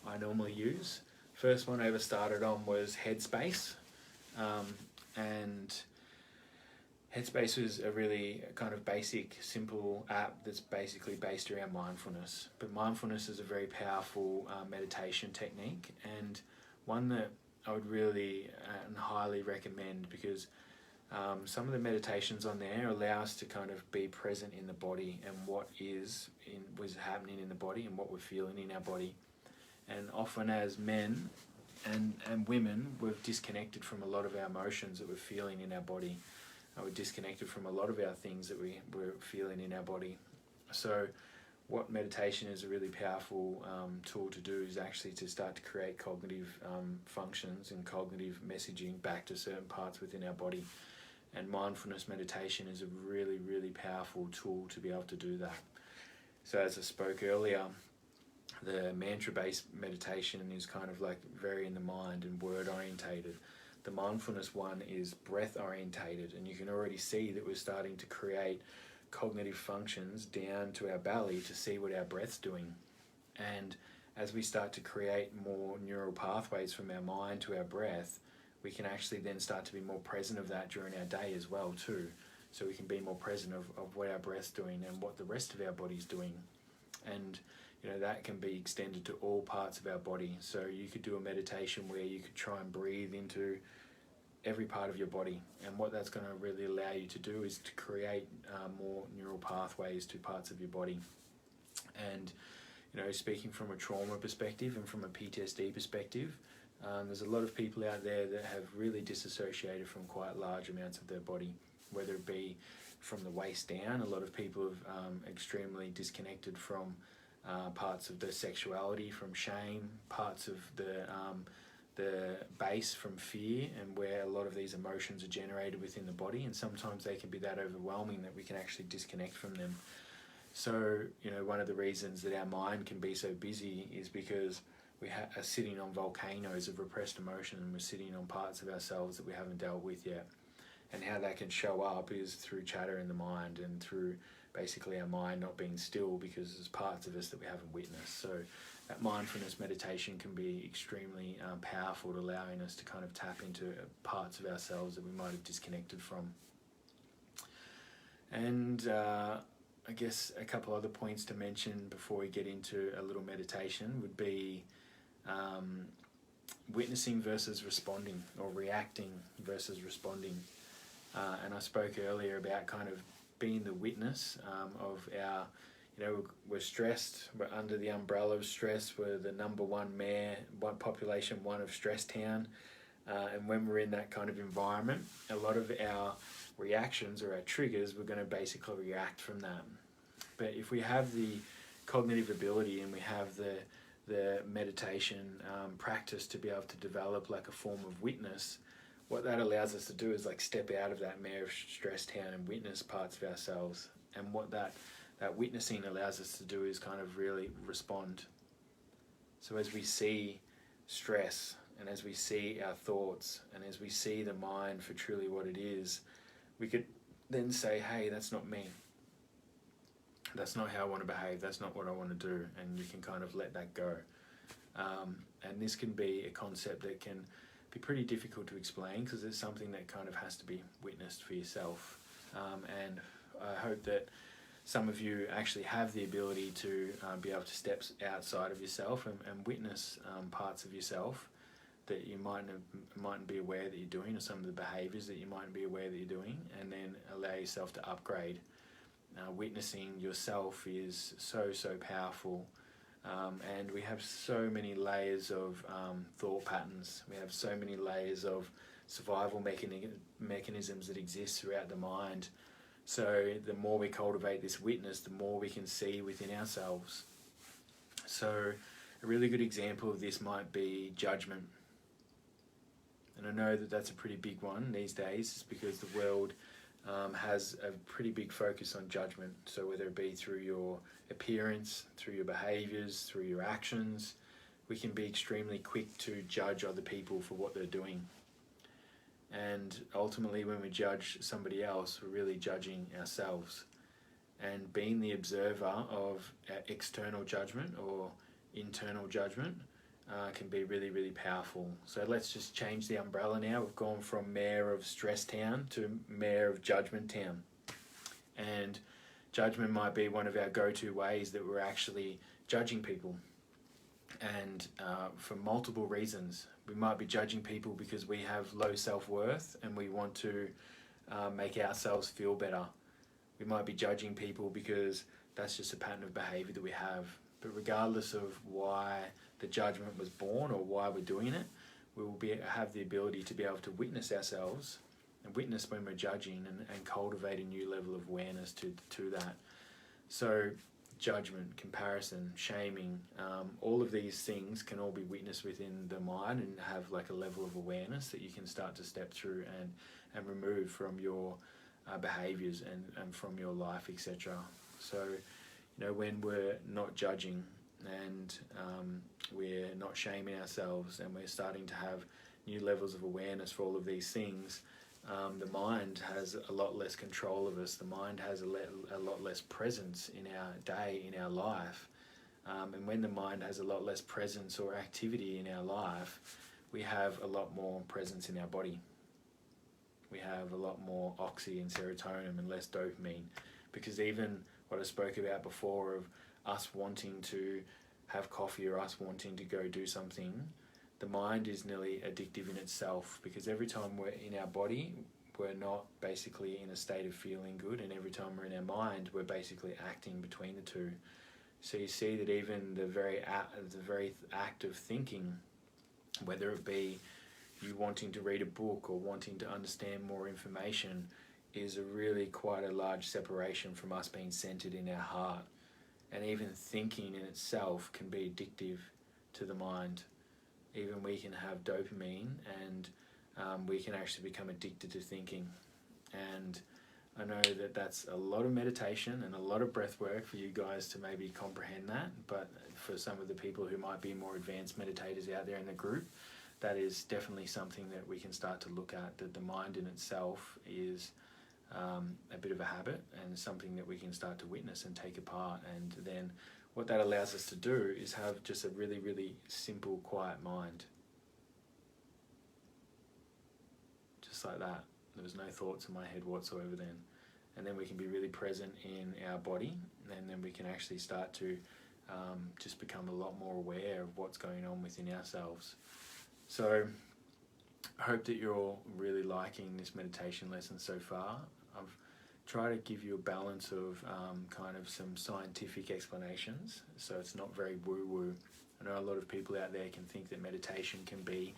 I normally use. First one I ever started on was Headspace, and Headspace was a really kind of basic, simple app that's basically based around mindfulness. But mindfulness is a very powerful meditation technique, and one that I would really and highly recommend, because some of the meditations on there allow us to kind of be present in the body and what was happening in the body and what we're feeling in our body. And often as men and women, we've disconnected from a lot of our emotions that we're feeling in our body. We're disconnected from a lot of our things that we're feeling in our body. So what meditation is a really powerful tool to do is actually to start to create cognitive functions and cognitive messaging back to certain parts within our body. And mindfulness meditation is a really, really powerful tool to be able to do that. So as I spoke earlier, the mantra-based meditation is kind of like very in the mind and word-orientated. The mindfulness one is breath-orientated, and you can already see that we're starting to create cognitive functions down to our belly to see what our breath's doing. And as we start to create more neural pathways from our mind to our breath, we can actually then start to be more present of that during our day as well too. So we can be more present of what our breath's doing and what the rest of our body's doing. And that can be extended to all parts of our body. So you could do a meditation where you could try and breathe into every part of your body. And what that's going to really allow you to do is to create more neural pathways to parts of your body. And, speaking from a trauma perspective and from a PTSD perspective, there's a lot of people out there that have really disassociated from quite large amounts of their body, whether it be from the waist down. A lot of people have extremely disconnected from parts of their sexuality, from shame, parts of the base from fear, and where a lot of these emotions are generated within the body, and sometimes they can be that overwhelming that we can actually disconnect from them. So, one of the reasons that our mind can be so busy is because we are sitting on volcanoes of repressed emotion, and we're sitting on parts of ourselves that we haven't dealt with yet. And how that can show up is through chatter in the mind and through basically our mind not being still, because there's parts of us that we haven't witnessed. So that mindfulness meditation can be extremely powerful, allowing us to kind of tap into parts of ourselves that we might have disconnected from. And I guess a couple other points to mention before we get into a little meditation would be witnessing versus responding, or reacting versus responding. And I spoke earlier about kind of being the witness of our, we're stressed, we're under the umbrella of stress, we're the number one population one of Stress Town. And when we're in that kind of environment, a lot of our reactions or our triggers, we're going to basically react from that. But if we have the cognitive ability and we have the meditation practice to be able to develop like a form of witness, what that allows us to do is like step out of that mayor of Stress Town and witness parts of ourselves. And what that witnessing allows us to do is kind of really respond. So as we see stress and as we see our thoughts, and as we see the mind for truly what it is, we could then say, hey, that's not me. That's not how I want to behave. That's not what I want to do. And you can kind of let that go. And this can be a concept that can be pretty difficult to explain, because it's something that kind of has to be witnessed for yourself. And I hope that some of you actually have the ability to be able to step outside of yourself and witness parts of yourself that you mightn't be aware that you're doing, or some of the behaviours that you mightn't be aware that you're doing, and then allow yourself to upgrade. Witnessing yourself is so powerful, and we have so many layers of thought patterns. We have so many layers of survival mechanisms that exist throughout the mind. So the more we cultivate this witness, the more we can see within ourselves. So a really good example of this might be judgment. And I know that that's a pretty big one these days, because the world has a pretty big focus on judgment. So whether it be through your appearance, through your behaviours, through your actions, we can be extremely quick to judge other people for what they're doing. And ultimately, when we judge somebody else, we're really judging ourselves. And being the observer of external judgment or internal judgment can be really powerful. So let's just change the umbrella now. We've gone from mayor of stress town to mayor of judgment town. And judgment might be one of our go-to ways that we're actually judging people. And for multiple reasons. We might be judging people because we have low self-worth and we want to make ourselves feel better. We might be judging people because that's just a pattern of behaviour that we have. But regardless of why the judgment was born or why we're doing it, we will have the ability to be able to witness ourselves and witness when we're judging, and cultivate a new level of awareness to that. So judgment, comparison, shaming, all of these things can all be witnessed within the mind, and have like a level of awareness that you can start to step through and remove from your behaviours and from your life, etc. So, you know, when we're not judging and we're not shaming ourselves, and we're starting to have new levels of awareness for all of these things, the mind has a lot less control of us. The mind has a lot less presence in our day, in our life. And when the mind has a lot less presence or activity in our life, we have a lot more presence in our body. We have a lot more oxy and serotonin and less dopamine. Because even what I spoke about before of us wanting to have coffee or us wanting to go do something, the mind is nearly addictive in itself, because every time we're in our body, we're not basically in a state of feeling good, and every time we're in our mind, we're basically acting between the two. So you see that even the very act of thinking, whether it be you wanting to read a book or wanting to understand more information, is really quite a large separation from us being centered in our heart. And even thinking in itself can be addictive to the mind. Even we can have dopamine, and we can actually become addicted to thinking. And I know that that's a lot of meditation and a lot of breath work for you guys to maybe comprehend that, but for some of the people who might be more advanced meditators out there in the group, that is definitely something that we can start to look at, that the mind in itself is a bit of a habit, and something that we can start to witness and take apart. And then what that allows us to do is have just a really simple, quiet mind. Just like that. There was no thoughts in my head whatsoever then. And then we can be really present in our body, and then we can actually start to just become a lot more aware of what's going on within ourselves. So I hope that you're all really liking this meditation lesson so far. I've tried to give you a balance of kind of some scientific explanations, so it's not very woo-woo. I know a lot of people out there can think that meditation can be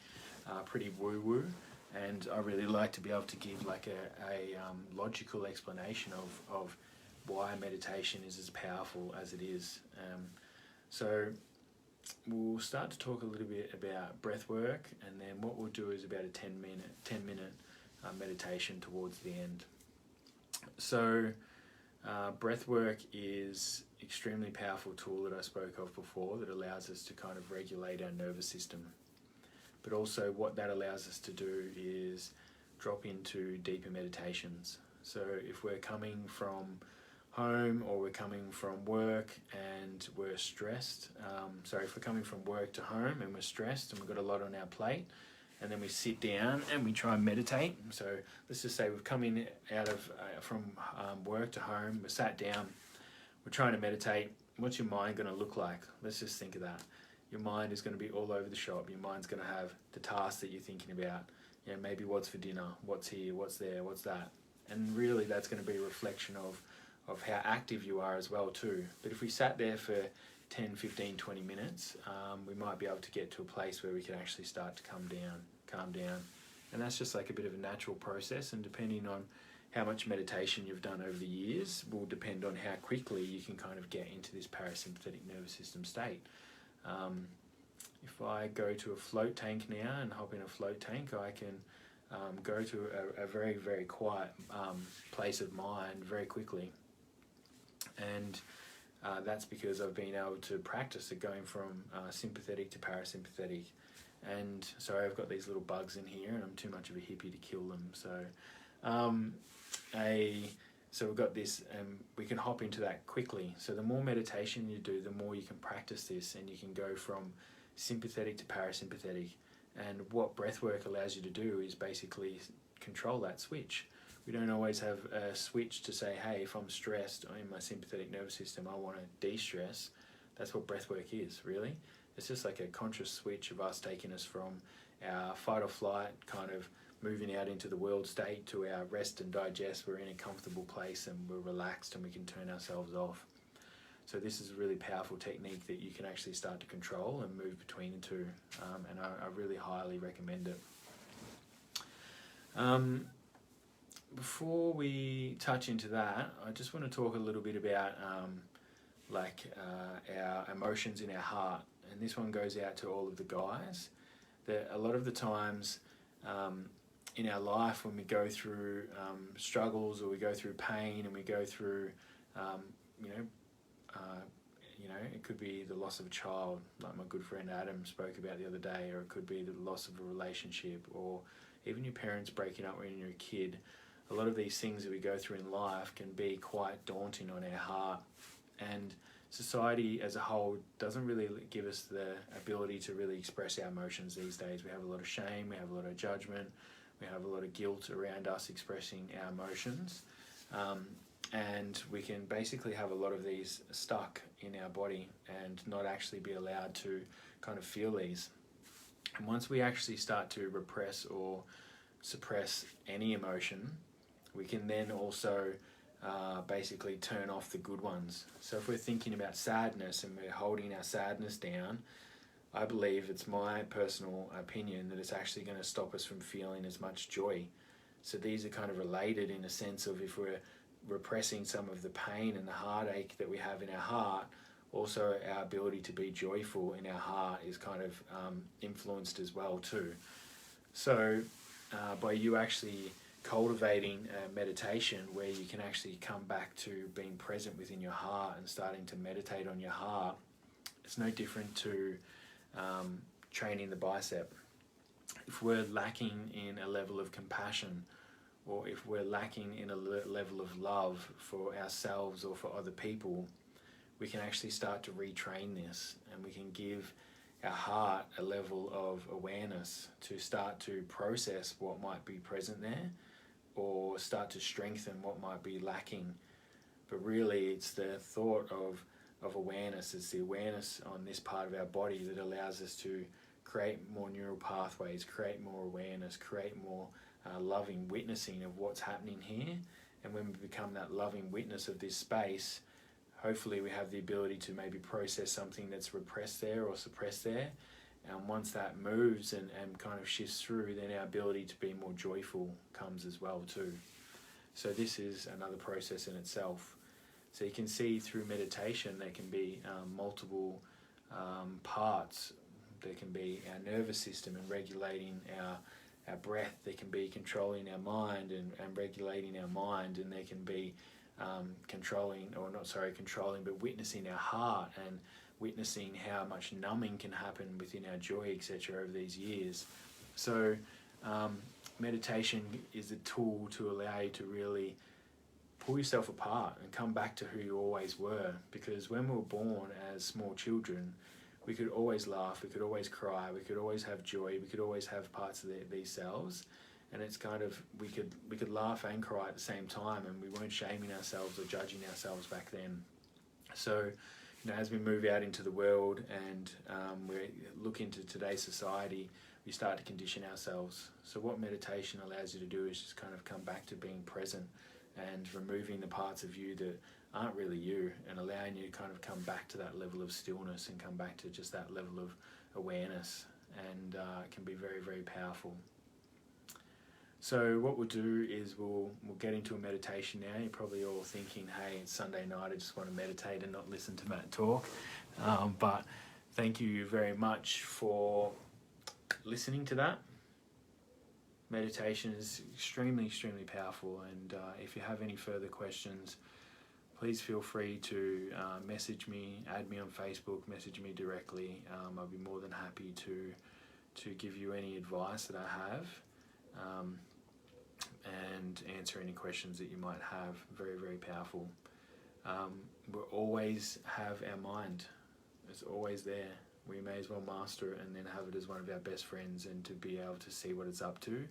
pretty woo-woo, and I really like to be able to give like a logical explanation of why meditation is as powerful as it is. So we'll start to talk a little bit about breath work, and then what we'll do is about a 10 minute meditation towards the end. So breath work is extremely powerful tool that I spoke of before, that allows us to kind of regulate our nervous system. but also what that allows us to do is drop into deeper meditations. So if we're coming from home or we're coming from work and we're stressed, if we're coming from work to home and we're stressed and we've got a lot on our plate, and then we sit down and we try and meditate. So let's just say we've come in out of from work to home, we're sat down, we're trying to meditate. What's your mind going to look like? Let's just think of that. Your mind is going to be all over the shop. Your mind's going to have the tasks that you're thinking about. You know, maybe what's for dinner, what's here, what's there, what's that. And really that's going to be a reflection of how active you are as well too. But if we sat there for 10, 15, 20 minutes, we might be able to get to a place where we can actually start to calm down. And that's just like a bit of a natural process, and depending on how much meditation you've done over the years will depend on how quickly you can kind of get into this parasympathetic nervous system state. If I go to a float tank now and hop in a float tank, I can go to a very, very quiet place of mind very quickly. And that's because I've been able to practice it going from sympathetic to parasympathetic. And sorry, I've got these little bugs in here and I'm too much of a hippie to kill them. So we've got this, and we can hop into that quickly. So the more meditation you do, the more you can practice this, and you can go from sympathetic to parasympathetic. And what breathwork allows you to do is basically control that switch. We don't always have a switch to say, hey, if I'm stressed in my sympathetic nervous system, I want to de-stress. That's what breathwork is, really. It's just like a conscious switch of us taking us from our fight or flight, kind of moving out into the world state, to our rest and digest. We're in a comfortable place and we're relaxed and we can turn ourselves off. So this is a really powerful technique that you can actually start to control and move between the two. And I really highly recommend it. Before we touch into that, I just want to talk a little bit about our emotions in our heart. And this one goes out to all of the guys. That a lot of the times in our life, when we go through struggles or we go through pain and we go through, it could be the loss of a child, like my good friend Adam spoke about the other day, or it could be the loss of a relationship, or even your parents breaking up when you're a kid. A lot of these things that we go through in life can be quite daunting on our heart. And society as a whole doesn't really give us the ability to really express our emotions these days. We have a lot of shame, we have a lot of judgment, we have a lot of guilt around us expressing our emotions. And we can basically have a lot of these stuck in our body and not actually be allowed to kind of feel these. And once we actually start to repress or suppress any emotion, we can then also basically turn off the good ones. So if we're thinking about sadness and we're holding our sadness down, I believe, it's my personal opinion, that it's actually going to stop us from feeling as much joy. So these are kind of related in a sense of, if we're repressing some of the pain and the heartache that we have in our heart, also our ability to be joyful in our heart is kind of influenced as well too. So by you actually cultivating a meditation where you can actually come back to being present within your heart and starting to meditate on your heart, it's no different to training the bicep. If we're lacking in a level of compassion, or if we're lacking in a level of love for ourselves or for other people, we can actually start to retrain this, and we can give our heart a level of awareness to start to process what might be present there, or start to strengthen what might be lacking. But really it's the thought of awareness, it's the awareness on this part of our body that allows us to create more neural pathways, create more awareness, create more loving witnessing of what's happening here. And when we become that loving witness of this space, hopefully we have the ability to maybe process something that's repressed there or suppressed there. And once that moves and kind of shifts through, then our ability to be more joyful comes as well too. So this is another process in itself. So you can see through meditation there can be multiple parts. There can be our nervous system and regulating our breath. There can be controlling our mind and regulating our mind. And there can be controlling, but witnessing our heart and witnessing how much numbing can happen within our joy, etc., over these years. So meditation is a tool to allow you to really pull yourself apart and come back to who you always were. Because when we were born as small children, we could always laugh, we could always cry, we could always have joy, we could always have parts of these selves. And it's kind of, we could laugh and cry at the same time, and we weren't shaming ourselves or judging ourselves back then. So, as we move out into the world and we look into today's society, we start to condition ourselves. So what meditation allows you to do is just kind of come back to being present and removing the parts of you that aren't really you, and allowing you to kind of come back to that level of stillness and come back to just that level of awareness, and it can be very, very powerful. So what we'll do is we'll get into a meditation now. You're probably all thinking, hey, it's Sunday night, I just want to meditate and not listen to Matt talk. But thank you very much for listening to that. Meditation is extremely, extremely powerful, and if you have any further questions, please feel free to message me, add me on Facebook, message me directly. I'll be more than happy to give you any advice that I have. And answer any questions that you might have. Very, very powerful. We'll always have our mind. It's always there. We may as well master it and then have it as one of our best friends, and to be able to see what it's up to,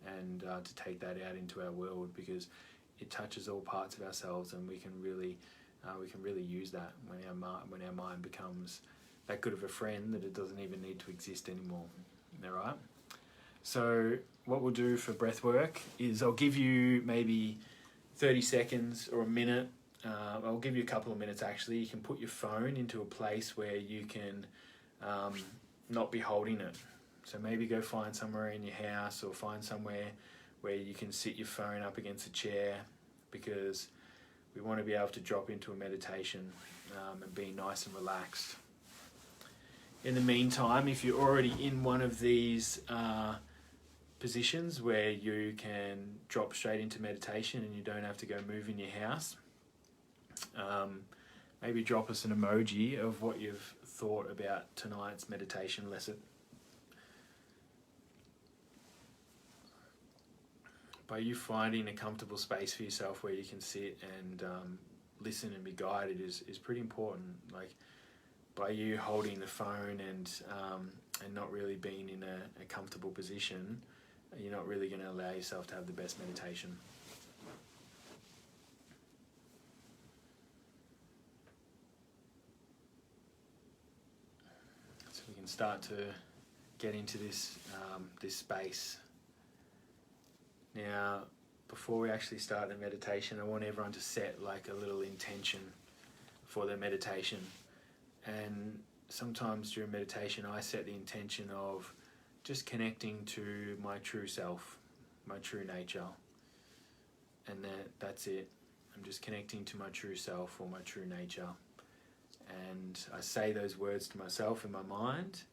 and to take that out into our world, because it touches all parts of ourselves, and we can really use that when our mind becomes that good of a friend that it doesn't even need to exist anymore. All right? So what we'll do for breath work is I'll give you maybe 30 seconds or a minute. I'll give you a couple of minutes actually. You can put your phone into a place where you can not be holding it. So maybe go find somewhere in your house, or find somewhere where you can sit your phone up against a chair, because we want to be able to drop into a meditation and be nice and relaxed. In the meantime, if you're already in one of these positions where you can drop straight into meditation and you don't have to go move in your house, maybe drop us an emoji of what you've thought about tonight's meditation lesson. By you finding a comfortable space for yourself where you can sit and listen and be guided is pretty important. Like, by you holding the phone and not really being in a comfortable position, you're not really going to allow yourself to have the best meditation. So we can start to get into this space. Now, before we actually start the meditation, I want everyone to set like a little intention for their meditation. And sometimes during meditation, I set the intention of just connecting to my true self, my true nature. And that's it. I'm just connecting to my true self or my true nature. And I say those words to myself in my mind,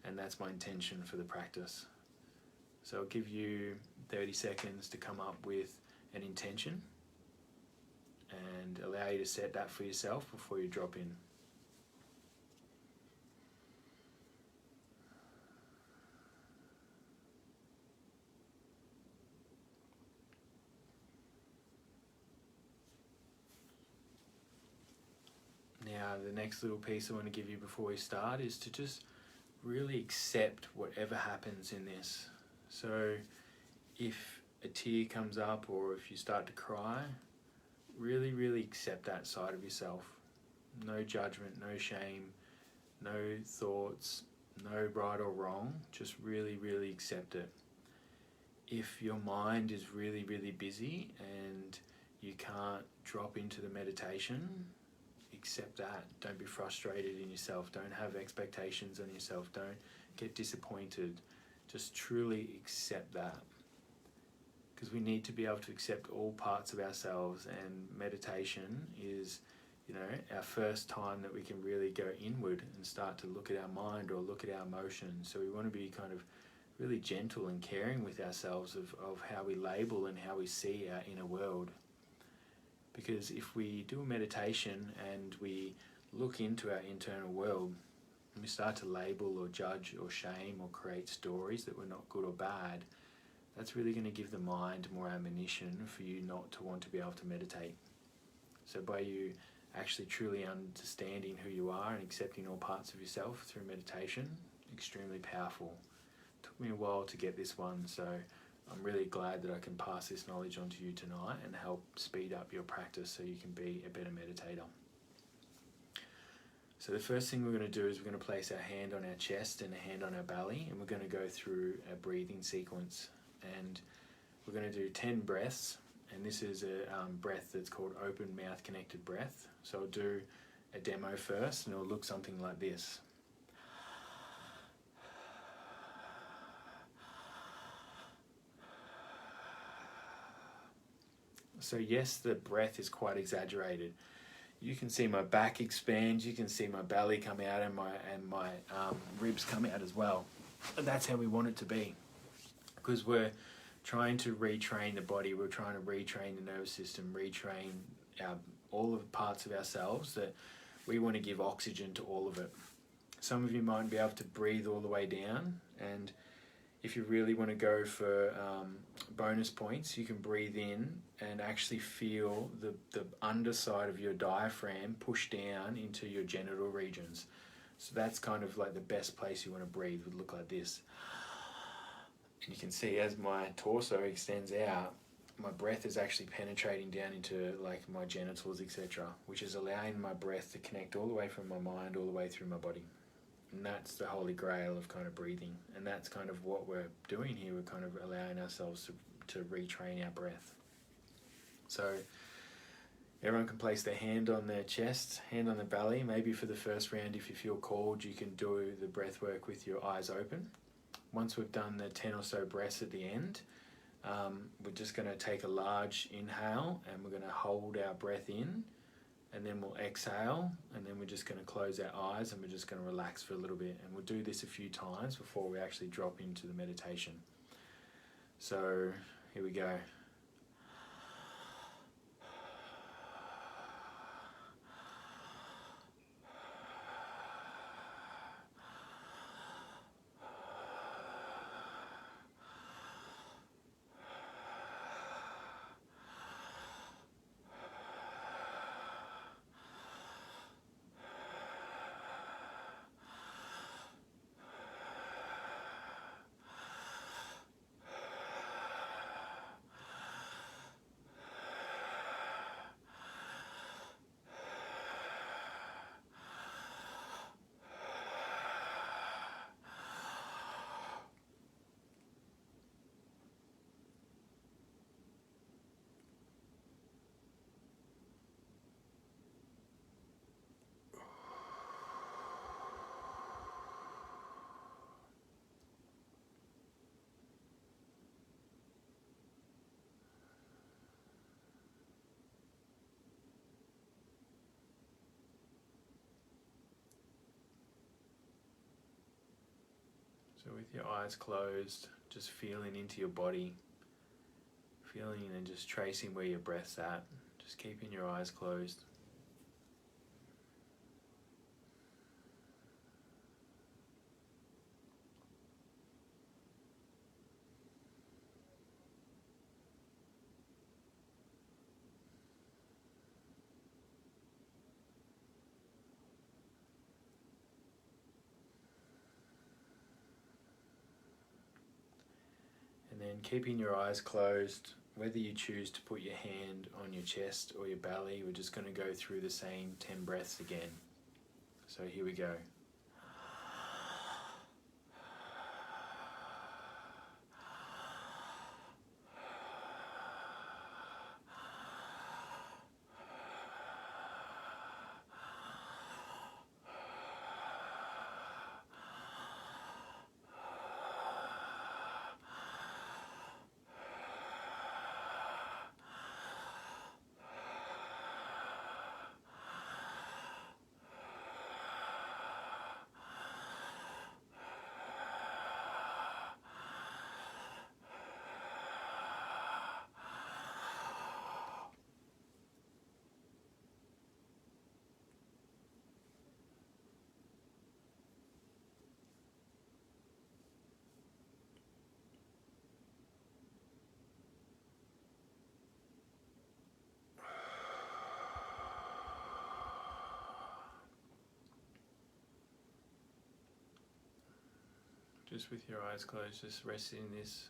and that's my intention for the practice. So I'll give you 30 seconds to come up with an intention, and allow you to set that for yourself before you drop in. Now, the next little piece I want to give you before we start is to just really accept whatever happens in this. So if a tear comes up or if you start to cry, really, really accept that side of yourself. No judgment, no shame, no thoughts, no right or wrong. Just really, really accept it. If your mind is really, really busy and you can't drop into the meditation, accept that. Don't be frustrated in yourself. Don't have expectations on yourself. Don't get disappointed. Just truly accept that. Because we need to be able to accept all parts of ourselves, and meditation is, our first time that we can really go inward and start to look at our mind or look at our emotions. So we want to be kind of really gentle and caring with ourselves of how we label and how we see our inner world. Because if we do a meditation and we look into our internal world, and we start to label or judge or shame or create stories that were not good or bad, that's really going to give the mind more ammunition for you not to want to be able to meditate. So by you actually truly understanding who you are and accepting all parts of yourself through meditation, extremely powerful. Took me a while to get this one, so I'm really glad that I can pass this knowledge on to you tonight and help speed up your practice so you can be a better meditator. So the first thing we're going to do is we're going to place our hand on our chest and a hand on our belly, and we're going to go through a breathing sequence. And we're going to do 10 breaths, and this is a breath that's called open mouth connected breath. So I'll do a demo first, and it'll look something like this. So yes, the breath is quite exaggerated. You can see my back expand, you can see my belly come out, and my ribs come out as well. And that's how we want it to be, because we're trying to retrain the body, we're trying to retrain the nervous system, retrain all of the parts of ourselves that we want to give oxygen to all of it. Some of you might be able to breathe all the way down, and if you really want to go for bonus points, you can breathe in and actually feel the underside of your diaphragm push down into your genital regions. So that's kind of like the best place you want to breathe, would look like this. And you can see as my torso extends out, my breath is actually penetrating down into like my genitals, etc., which is allowing my breath to connect all the way from my mind all the way through my body. And that's the holy grail of kind of breathing. And that's kind of what we're doing here. We're kind of allowing ourselves to retrain our breath. So everyone can place their hand on their chest, hand on the belly. Maybe for the first round, if you feel called, you can do the breath work with your eyes open. Once we've done the 10 or so breaths at the end, we're just going to take a large inhale, and we're going to hold our breath in, and then we'll exhale, and then we're just going to close our eyes, and we're just going to relax for a little bit. And we'll do this a few times before we actually drop into the meditation. So here we go. So with your eyes closed, just feeling into your body, feeling and just tracing where your breath's at, just keeping your eyes closed. And then keeping your eyes closed, whether you choose to put your hand on your chest or your belly, we're just going to go through the same 10 breaths again. So here we go. just with your eyes closed, just resting in this.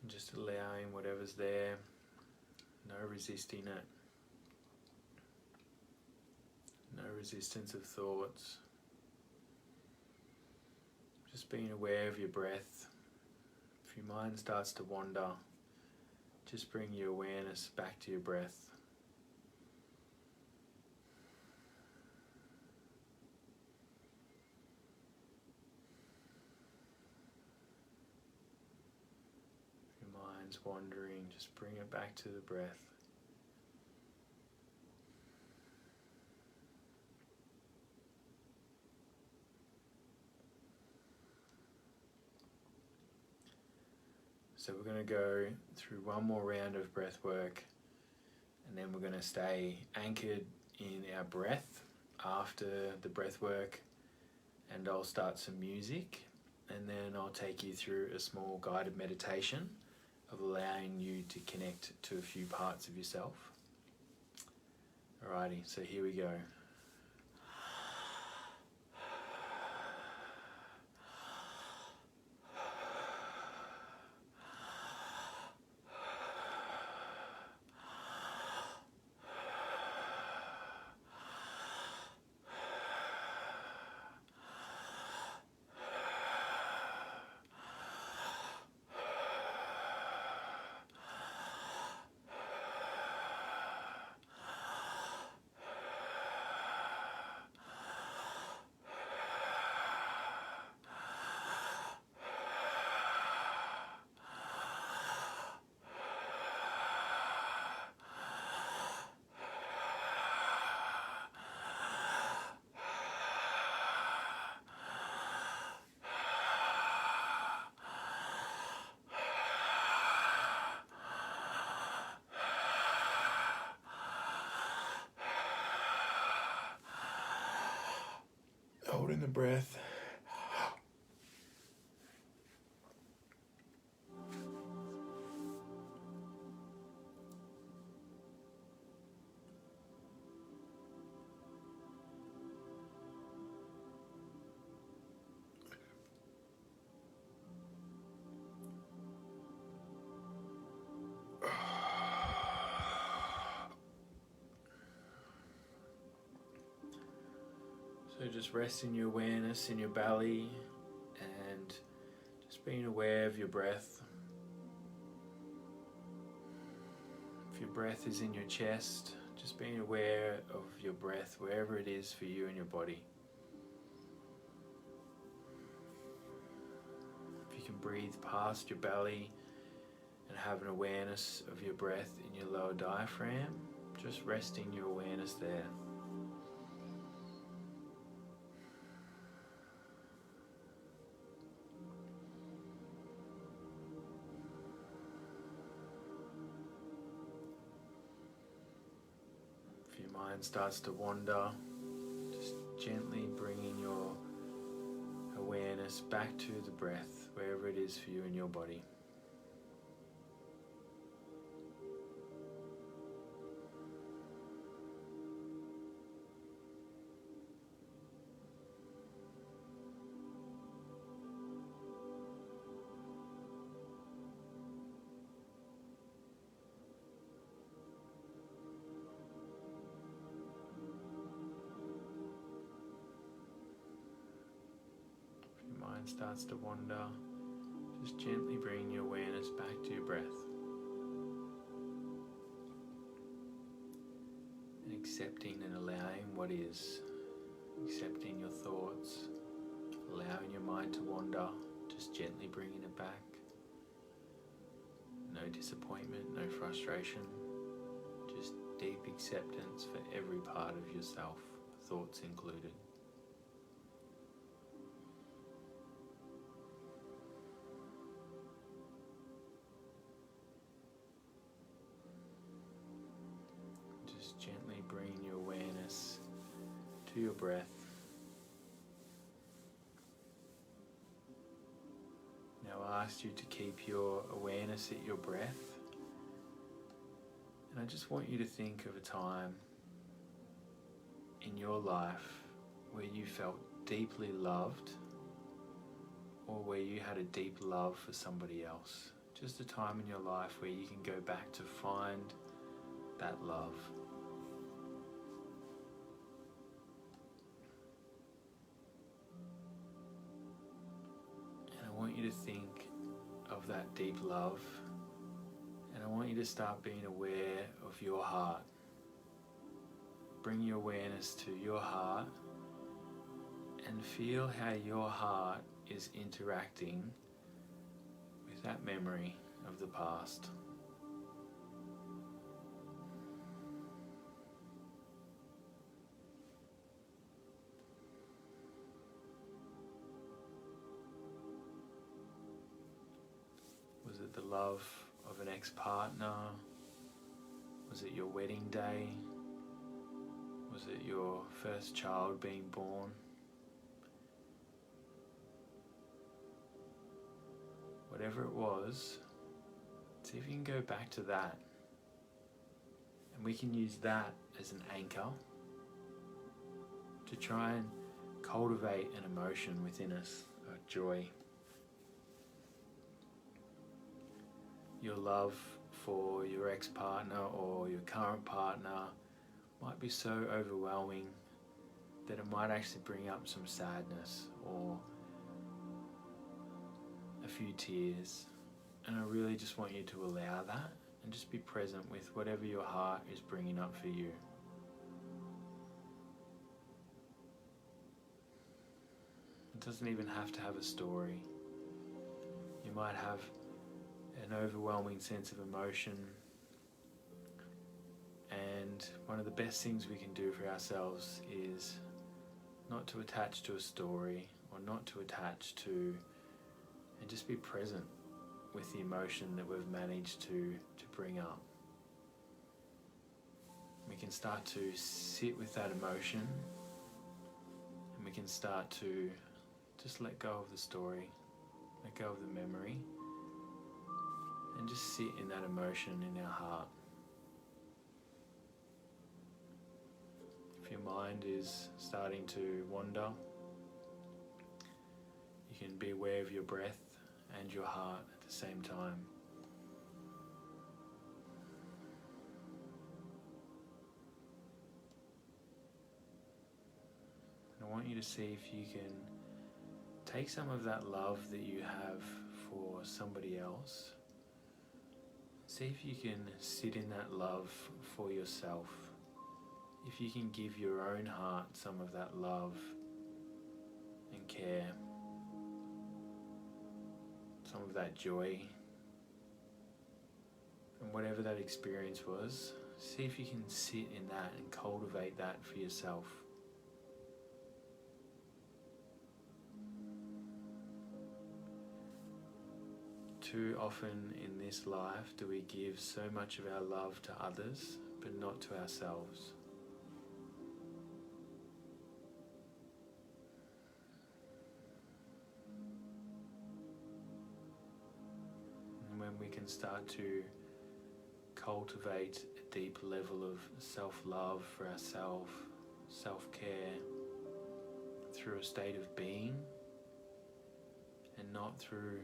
And just allowing whatever's there, no resisting it. No resistance of thoughts. Just being aware of your breath. If your mind starts to wander, just bring your awareness back to your breath. If your mind's wandering, just bring it back to the breath. So we're going to go through one more round of breath work, and then we're going to stay anchored in our breath after the breath work, and I'll start some music, and then I'll take you through a small guided meditation of allowing you to connect to a few parts of yourself. Alrighty, so here we go. Holding the breath. So just resting your awareness in your belly and just being aware of your breath. If your breath is in your chest, just being aware of your breath wherever it is for you in your body. If you can breathe past your belly and have an awareness of your breath in your lower diaphragm, just resting your awareness there. If your mind starts to wander, just gently bringing your awareness back to the breath, wherever it is for you in your body. Starts to wander, just gently bring your awareness back to your breath and accepting and allowing what is, accepting your thoughts, allowing your mind to wander, just gently bringing it back. No disappointment, no frustration, just deep acceptance for every part of yourself, thoughts included. Gently bring your awareness to your breath. Now I'll ask you to keep your awareness at your breath. And I just want you to think of a time in your life where you felt deeply loved, or where you had a deep love for somebody else. Just a time in your life where you can go back to find that love. And I want you to think of that deep love, and I want you to start being aware of your heart. Bring your awareness to your heart and feel how your heart is interacting with that memory of the past. Was it the love of an ex-partner? Was it your wedding day? Was it your first child being born? Whatever it was, see if you can go back to that. And we can use that as an anchor to try and cultivate an emotion within us, a joy. Your love for your ex-partner or your current partner might be so overwhelming that it might actually bring up some sadness or a few tears. And I really just want you to allow that and just be present with whatever your heart is bringing up for you. It doesn't even have to have a story. You might have an overwhelming sense of emotion, and one of the best things we can do for ourselves is not to attach to a story or not to attach to, and just be present with the emotion that we've managed to bring up. We can start to sit with that emotion, and we can start to just let go of the story, let go of the memory, and just sit in that emotion in our heart. If your mind is starting to wander, you can be aware of your breath and your heart at the same time. And I want you to see if you can take some of that love that you have for somebody else. See if you can sit in that love for yourself. If you can give your own heart some of that love and care, some of that joy, and whatever that experience was, see if you can sit in that and cultivate that for yourself. Too often in this life do we give so much of our love to others, but not to ourselves. And when we can start to cultivate a deep level of self-love for ourselves, self-care, through a state of being and not through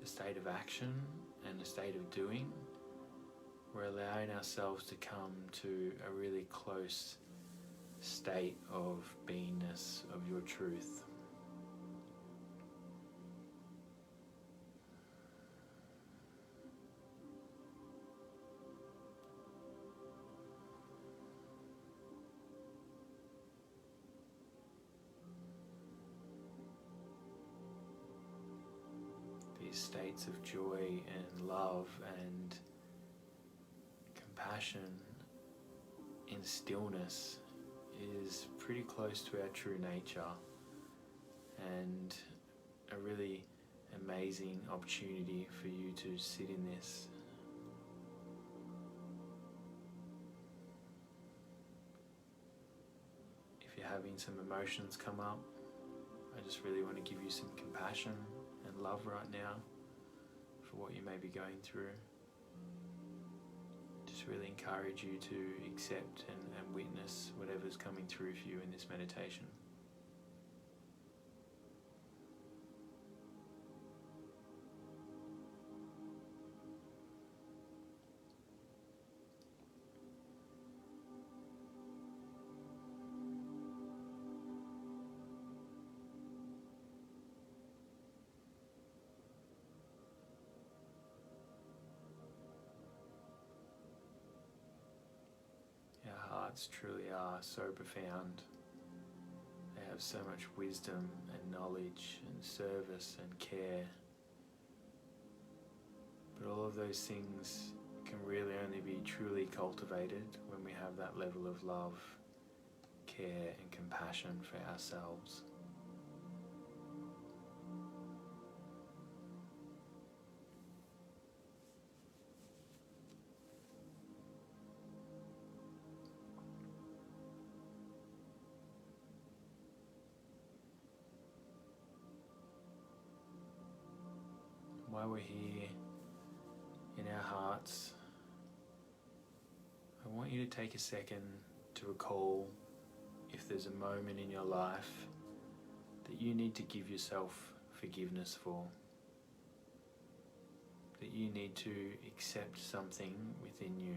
a state of action and a state of doing, we're allowing ourselves to come to a really close state of beingness, of your truth. These states of joy and love and compassion in stillness is pretty close to our true nature, and a really amazing opportunity for you to sit in this. If you're having some emotions come up, I just really want to give you some compassion and love right now for what you may be going through. Just really encourage you to accept and witness whatever's coming through for you in this meditation. Our hearts truly are so profound. They have so much wisdom and knowledge and service and care. But all of those things can really only be truly cultivated when we have that level of love, care and compassion for ourselves. While we're here in our hearts, I want you to take a second to recall if there's a moment in your life that you need to give yourself forgiveness for, that you need to accept something within you.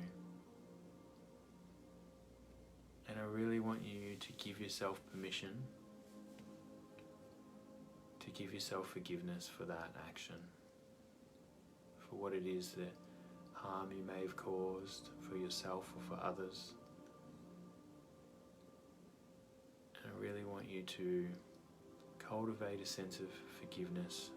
And I really want you to give yourself permission to give yourself forgiveness for that action, for what it is that harm you may have caused for yourself or for others. And I really want you to cultivate a sense of forgiveness.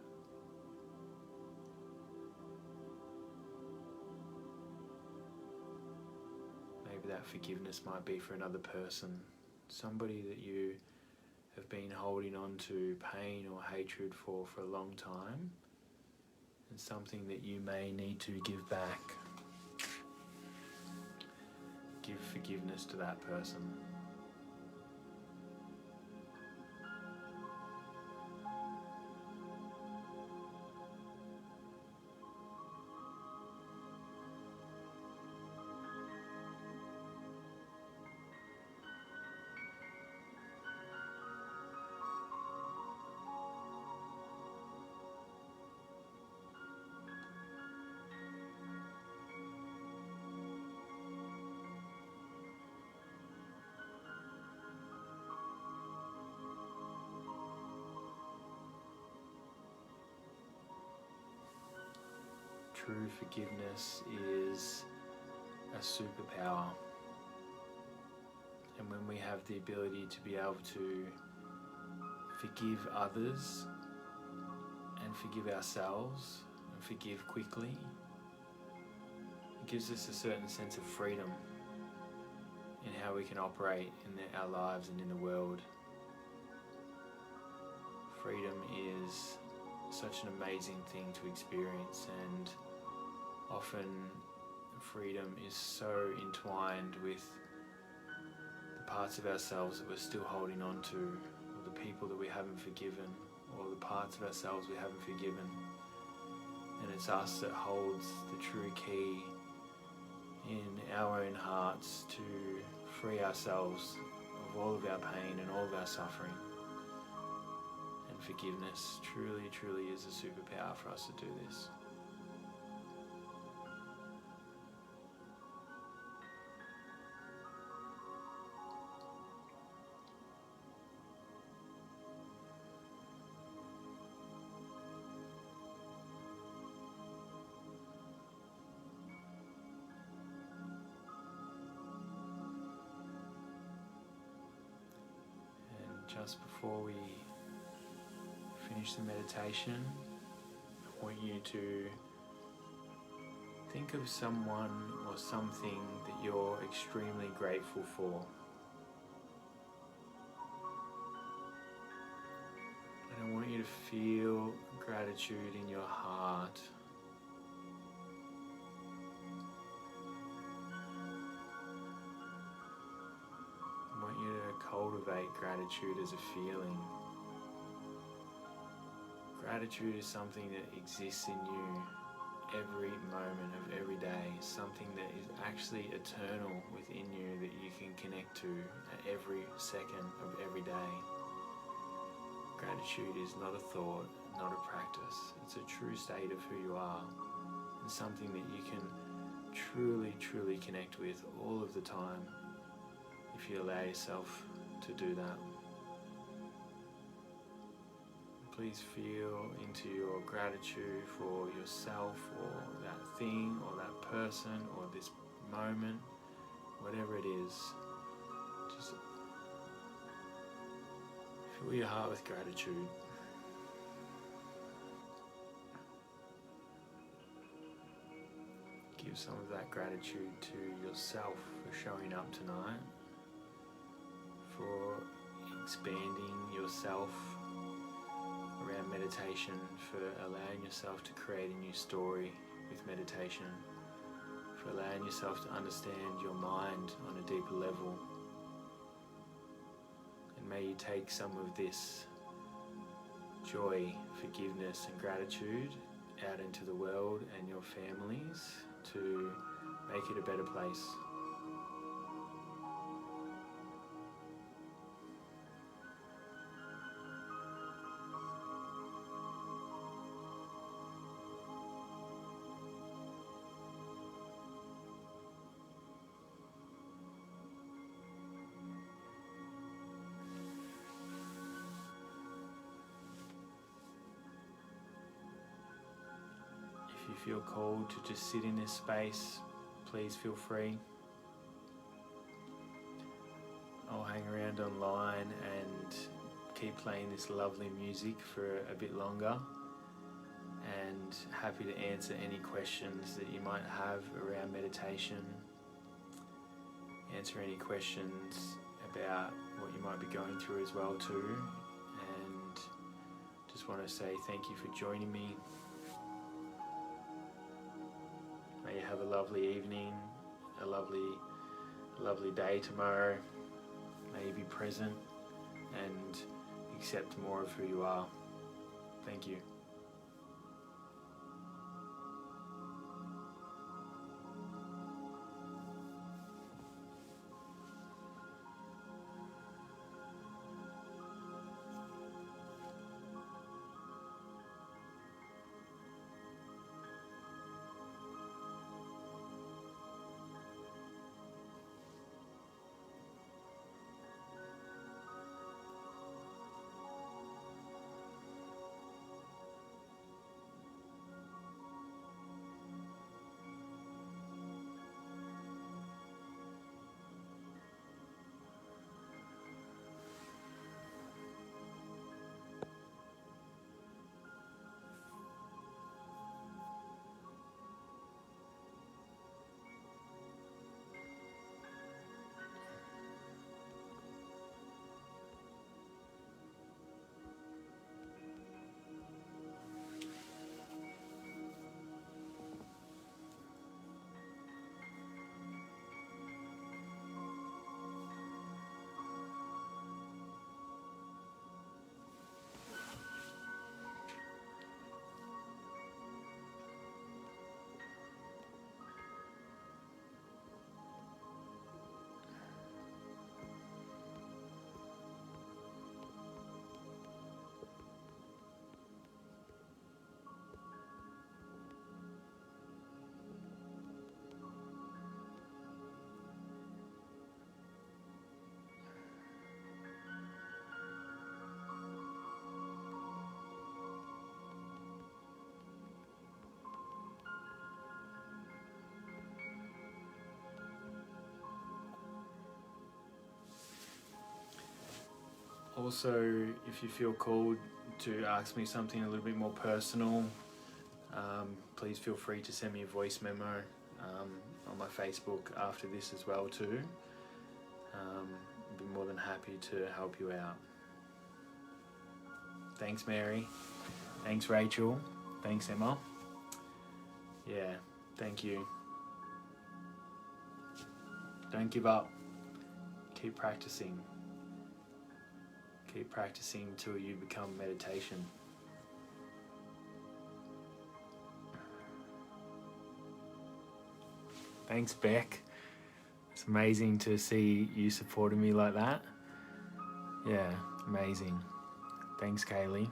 Maybe that forgiveness might be for another person, somebody that you have been holding on to pain or hatred for a long time, and something that you may need to give back. Give forgiveness to that person. True forgiveness is a superpower, and when we have the ability to be able to forgive others and forgive ourselves and forgive quickly, it gives us a certain sense of freedom in how we can operate in our lives and in the world. Freedom is such an amazing thing to experience, and often freedom is so entwined with the parts of ourselves that we're still holding on to, or the people that we haven't forgiven, or the parts of ourselves we haven't forgiven. And it's us that holds the true key in our own hearts to free ourselves of all of our pain and all of our suffering. And forgiveness truly, truly is a superpower for us to do this. Just before we finish the meditation, I want you to think of someone or something that you're extremely grateful for. And I want you to feel gratitude in your heart. I want you to cultivate cultivate gratitude as a feeling. Gratitude is something that exists in you every moment of every day, something that is actually eternal within you that you can connect to at every second of every day. Gratitude is not a thought, not a practice. It's a true state of who you are, and something that you can truly, truly connect with all of the time if you allow yourself to do that. Please feel into your gratitude for yourself or that thing or that person or this moment, whatever it is. Just fill your heart with gratitude. Give some of that gratitude to yourself for showing up tonight, for expanding yourself around meditation, for allowing yourself to create a new story with meditation, for allowing yourself to understand your mind on a deeper level. And may you take some of this joy, forgiveness and gratitude out into the world and your families to make it a better place. If you feel called to just sit in this space, please feel free. I'll hang around online and keep playing this lovely music for a bit longer, and happy to answer any questions that you might have around meditation, answer any questions about what you might be going through as well too, and just want to say thank you for joining me. May you have a lovely evening, a lovely day tomorrow. May you be present and accept more of who you are. Thank you. Also, if you feel called to ask me something a little bit more personal, please feel free to send me a voice memo on my Facebook after this as well too. I'd be more than happy to help you out. Thanks Mary, thanks Rachel, thanks Emma. Yeah, thank you. Don't give up, keep practicing. Keep practicing till you become meditation. Thanks, Beck. It's amazing to see you supporting me like that. Yeah, amazing. Thanks, Kaylee.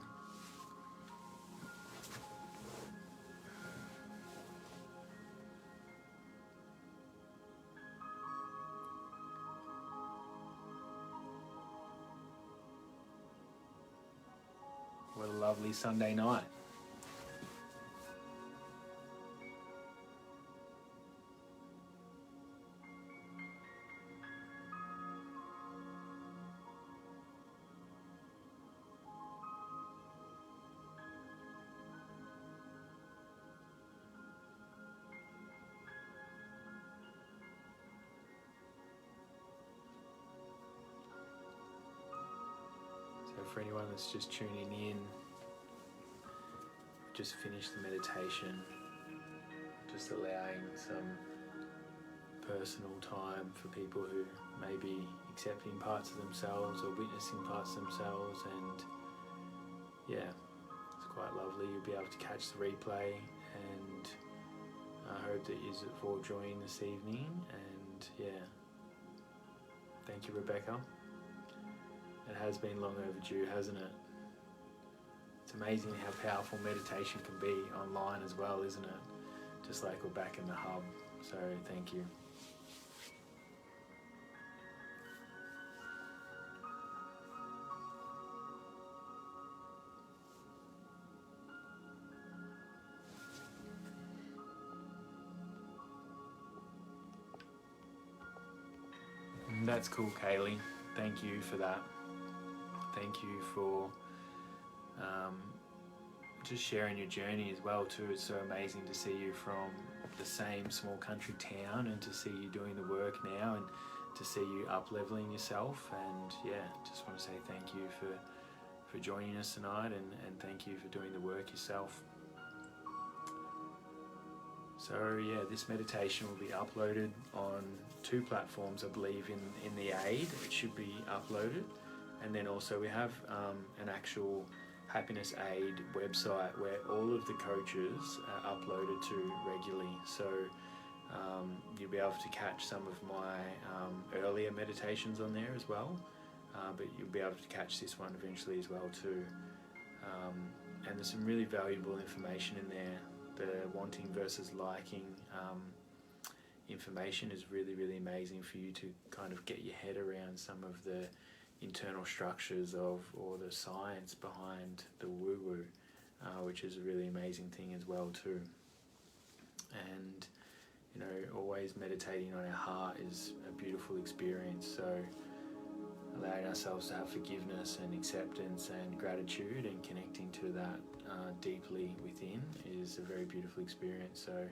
What a lovely Sunday night. So for anyone that's just tuning in, just finished the meditation, just allowing some personal time for people who may be accepting parts of themselves or witnessing parts of themselves, and yeah, it's quite lovely. You'll be able to catch the replay, and I hope that you're all joining this evening. And yeah, thank you, Rebecca. It has been long overdue, hasn't it? It's amazing how powerful meditation can be online as well, isn't it? Just like we're back in the hub. So thank you. That's cool, Kaylee. Thank you for that. Thank you for just sharing your journey as well too. It's so amazing to see you from the same small country town, and to see you doing the work now, and to see you up-leveling yourself. And yeah, just want to say thank you for joining us tonight, and thank you for doing the work yourself. So yeah, this meditation will be uploaded on 2 platforms, I believe, in the aid. It should be uploaded, and then also we have an actual Happiness Aid website where all of the coaches are uploaded to regularly. So you'll be able to catch some of my earlier meditations on there as well, but you'll be able to catch this one eventually as well too. And there's some really valuable information in there. The wanting versus liking information is really, really amazing for you to kind of get your head around some of the internal structures of, or the science behind the woo-woo, which is a really amazing thing as well too. And you know, always meditating on our heart is a beautiful experience. So allowing ourselves to have forgiveness and acceptance and gratitude, and connecting to that deeply within, is a very beautiful experience. So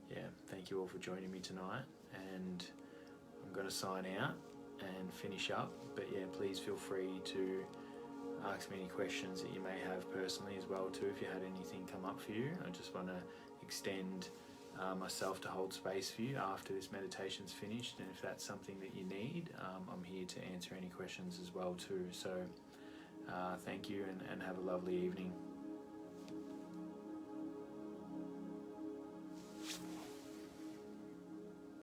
yeah, thank you all for joining me tonight, and I'm going to sign out and finish up. But yeah, please feel free to ask me any questions that you may have personally as well too, if you had anything come up for you. I just want to extend myself to hold space for you after this meditation's finished, and if that's something that you need, I'm here to answer any questions as well too. So thank you, and have a lovely evening.